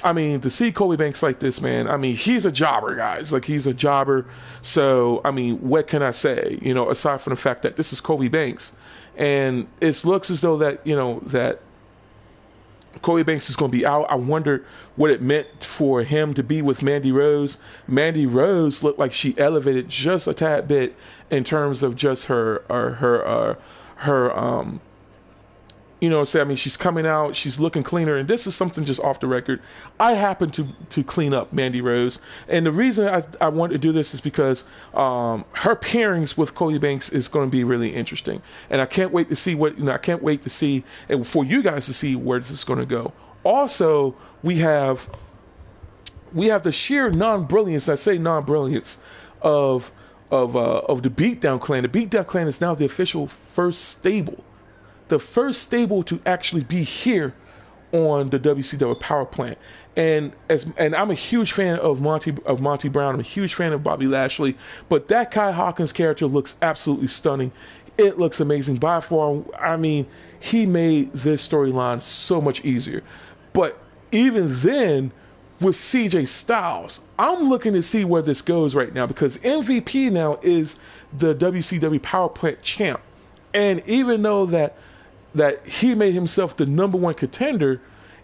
like this, man, he's a jobber, guys. Like, he's a jobber. So, what can I say? Aside from the fact that this is Kobe Banks, and it looks as though that, that Kobe Banks is going to be out. I wonder what it meant for him to be with Mandy Rose. Mandy Rose looked like she elevated just a tad bit in terms of just her she's coming out, she's looking cleaner, and this is something just off the record. I happen to clean up Mandy Rose, and the reason I want to do this is because her pairings with Kobe Banks is going to be really interesting, and I can't wait to see and for you guys to see where this is going to go. Also, we have the sheer non-brilliance, I say non-brilliance, of the Beatdown Clan. The Beatdown Clan is now the official first stable. The first stable to actually be here on the WCW Power Plant, and I'm a huge fan of Monty Brown. I'm a huge fan of Bobby Lashley, but that Kai Hawkins character looks absolutely stunning. It looks amazing. By far, he made this storyline so much easier. But even then, with CJ Styles, I'm looking to see where this goes right now, because MVP now is the WCW Power Plant champ, and even though that he made himself the number one contender,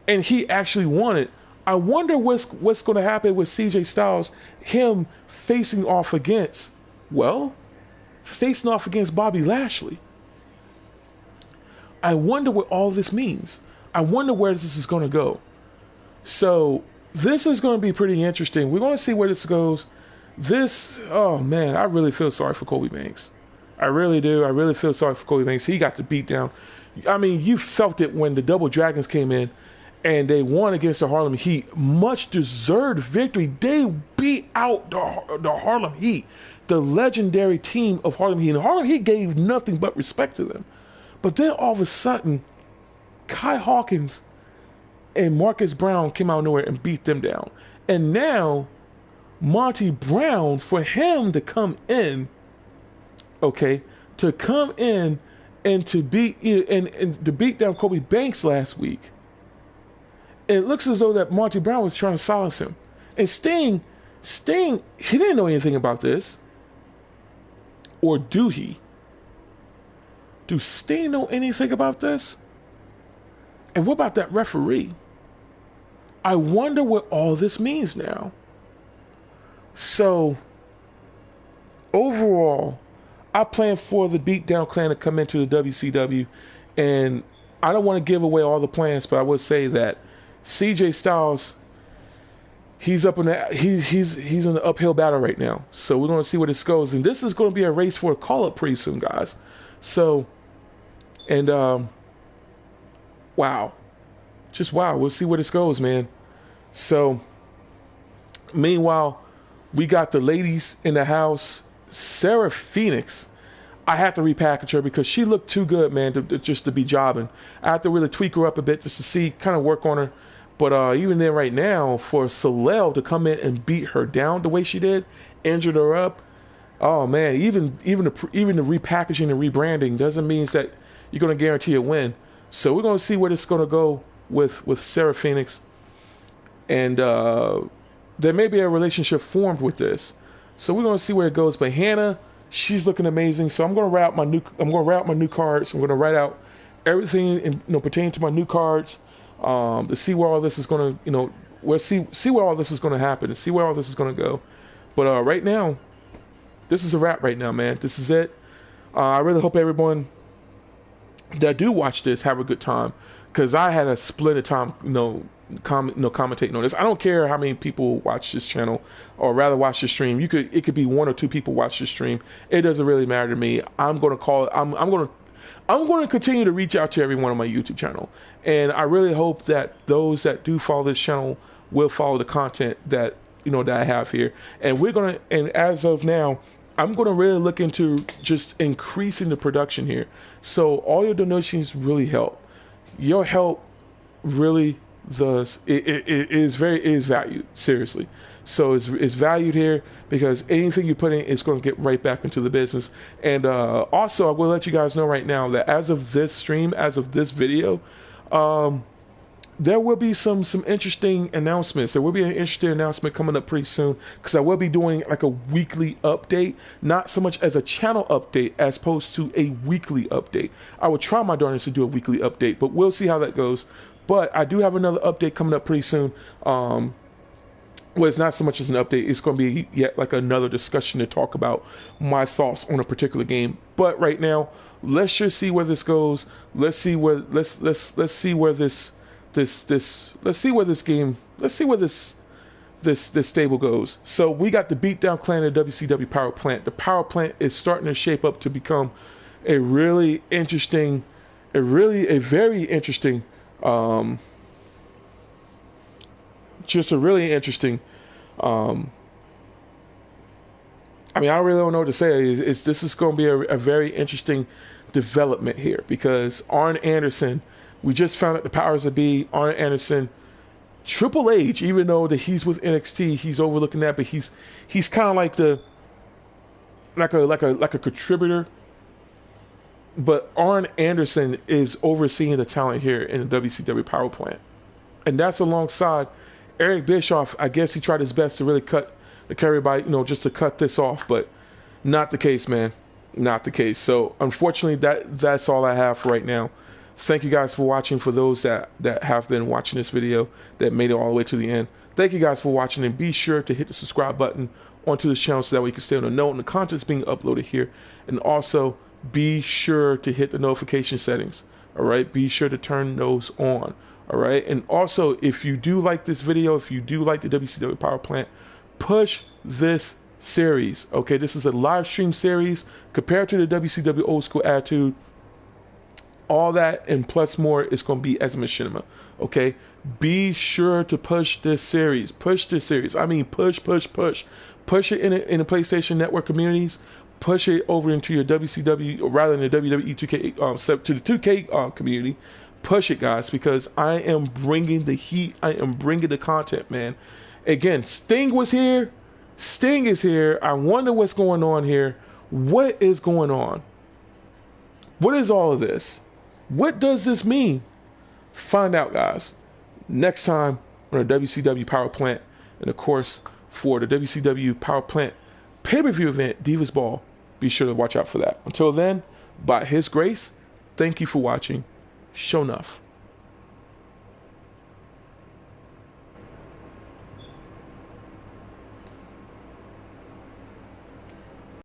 and he actually won it, I wonder what's going to happen with CJ Styles, him facing off against Bobby Lashley. I wonder what all this means. I wonder where this is going to go. So this is going to be pretty interesting. We're going to see where this goes. Oh man, I really feel sorry for Kobe Banks. I really do. I really feel sorry for Kobe Banks. He got the beat down. You felt it when the Double Dragons came in and they won against the Harlem Heat. Much deserved victory. They beat out the Harlem Heat, the legendary team of Harlem Heat. And Harlem Heat gave nothing but respect to them. But then all of a sudden, Kai Hawkins and Marcus Brown came out of nowhere and beat them down. And now, Monty Brown, for him to come in, and to beat down Kobe Banks last week, And it looks as though that Monty Brown was trying to silence him. And Sting, he didn't know anything about this. Or do he? Do Sting know anything about this? And what about that referee? I wonder what all this means now. So, overall, I plan for the Beatdown Clan to come into the WCW, and I don't want to give away all the plans, but I would say that CJ Styles, he's up in the he's in the uphill battle right now. So we're going to see where this goes, and this is going to be a race for a call up pretty soon, guys. So, and wow, just wow. We'll see where this goes, man. So, meanwhile, we got the ladies in the house. Sarah Phoenix, I have to repackage her because she looked too good, man, just to be jobbing. I have to really tweak her up a bit just to see, kind of work on her. But even then right now, for Soleil to come in and beat her down the way she did, injured her up, oh man, even the repackaging and rebranding doesn't mean that you're going to guarantee a win. So we're going to see where this is going to go with Sarah Phoenix. And there may be a relationship formed with this. So we're going to see where it goes. But Hannah, she's looking amazing. So I'm going to write out my new cards. I'm going to write out everything pertaining to my new cards to see where all this is going to, see where all this is going to happen and see where all this is going to go. But right now, this is a wrap right now, man. This is it. I really hope everyone that do watch this have a good time, because I had a splendid time, commentating on this. I don't care how many people watch this channel, or rather watch the stream. It could be 1 or 2 people watch the stream. It doesn't really matter to me. I'm going to call it. I'm going to continue to reach out to everyone on my YouTube channel, and I really hope that those that do follow this channel will follow the content that that I have here. And as of now, I'm going to really look into just increasing the production here. So all your donations really help. Your help really is valued, seriously. So it's valued here, because anything you put in is going to get right back into the business. And also, I will let you guys know right now that as of this stream, as of this video, there will be some interesting announcements. There will be an interesting announcement coming up pretty soon, because I will be doing like a weekly update, not so much as a channel update as opposed to a weekly update. I will try my darndest to do a weekly update, but we'll see how that goes. But I do have another update coming up pretty soon. Well, it's not so much as an update. It's going to be yet like another discussion to talk about my thoughts on a particular game. But right now, let's just see where this goes. Let's see where this stable goes. So we got the Beatdown Clan of WCW Power Plant. The Power Plant is starting to shape up to become a very interesting I really don't know what to say. This is going to be a very interesting development here, because Arn Anderson, we just found out the powers that be. Arn Anderson, Triple H, even though that he's with NXT, he's overlooking that, but he's kind of like a contributor. But Arn Anderson is overseeing the talent here in the WCW Power Plant, and that's alongside Eric Bischoff. I guess he tried his best to really cut everybody, just to cut this off, but not the case, man. Not the case. So unfortunately, that's all I have for right now. Thank you guys for watching. For those that have been watching this video, that made it all the way to the end, thank you guys for watching, and be sure to hit the subscribe button onto this channel so that way you can stay on the note and the content's being uploaded here. And also be sure to hit the notification settings. All right, be sure to turn those on. All right, and also, if you do like this video, if you do like the WCW Power Plant, push this series. Okay, this is a live stream series compared to the WCW Old School Attitude. All that and plus more is going to be as machinima. Okay, be sure to push this series. Push this series. I mean, push it in the PlayStation Network communities. Push it over into your WCW, or rather in the WWE 2K to the 2K community. Push it, guys, because I am bringing the heat. I am bringing the content, man. Again, Sting was here. Sting is here. I wonder what's going on here. What is going on? What is all of this? What does this mean? Find out, guys. next time on the WCW Power Plant. And of course, for the WCW Power Plant pay-per-view event, Divas Ball, be sure to watch out for that. Until then, by His grace, thank you for watching. Sho'Nuff.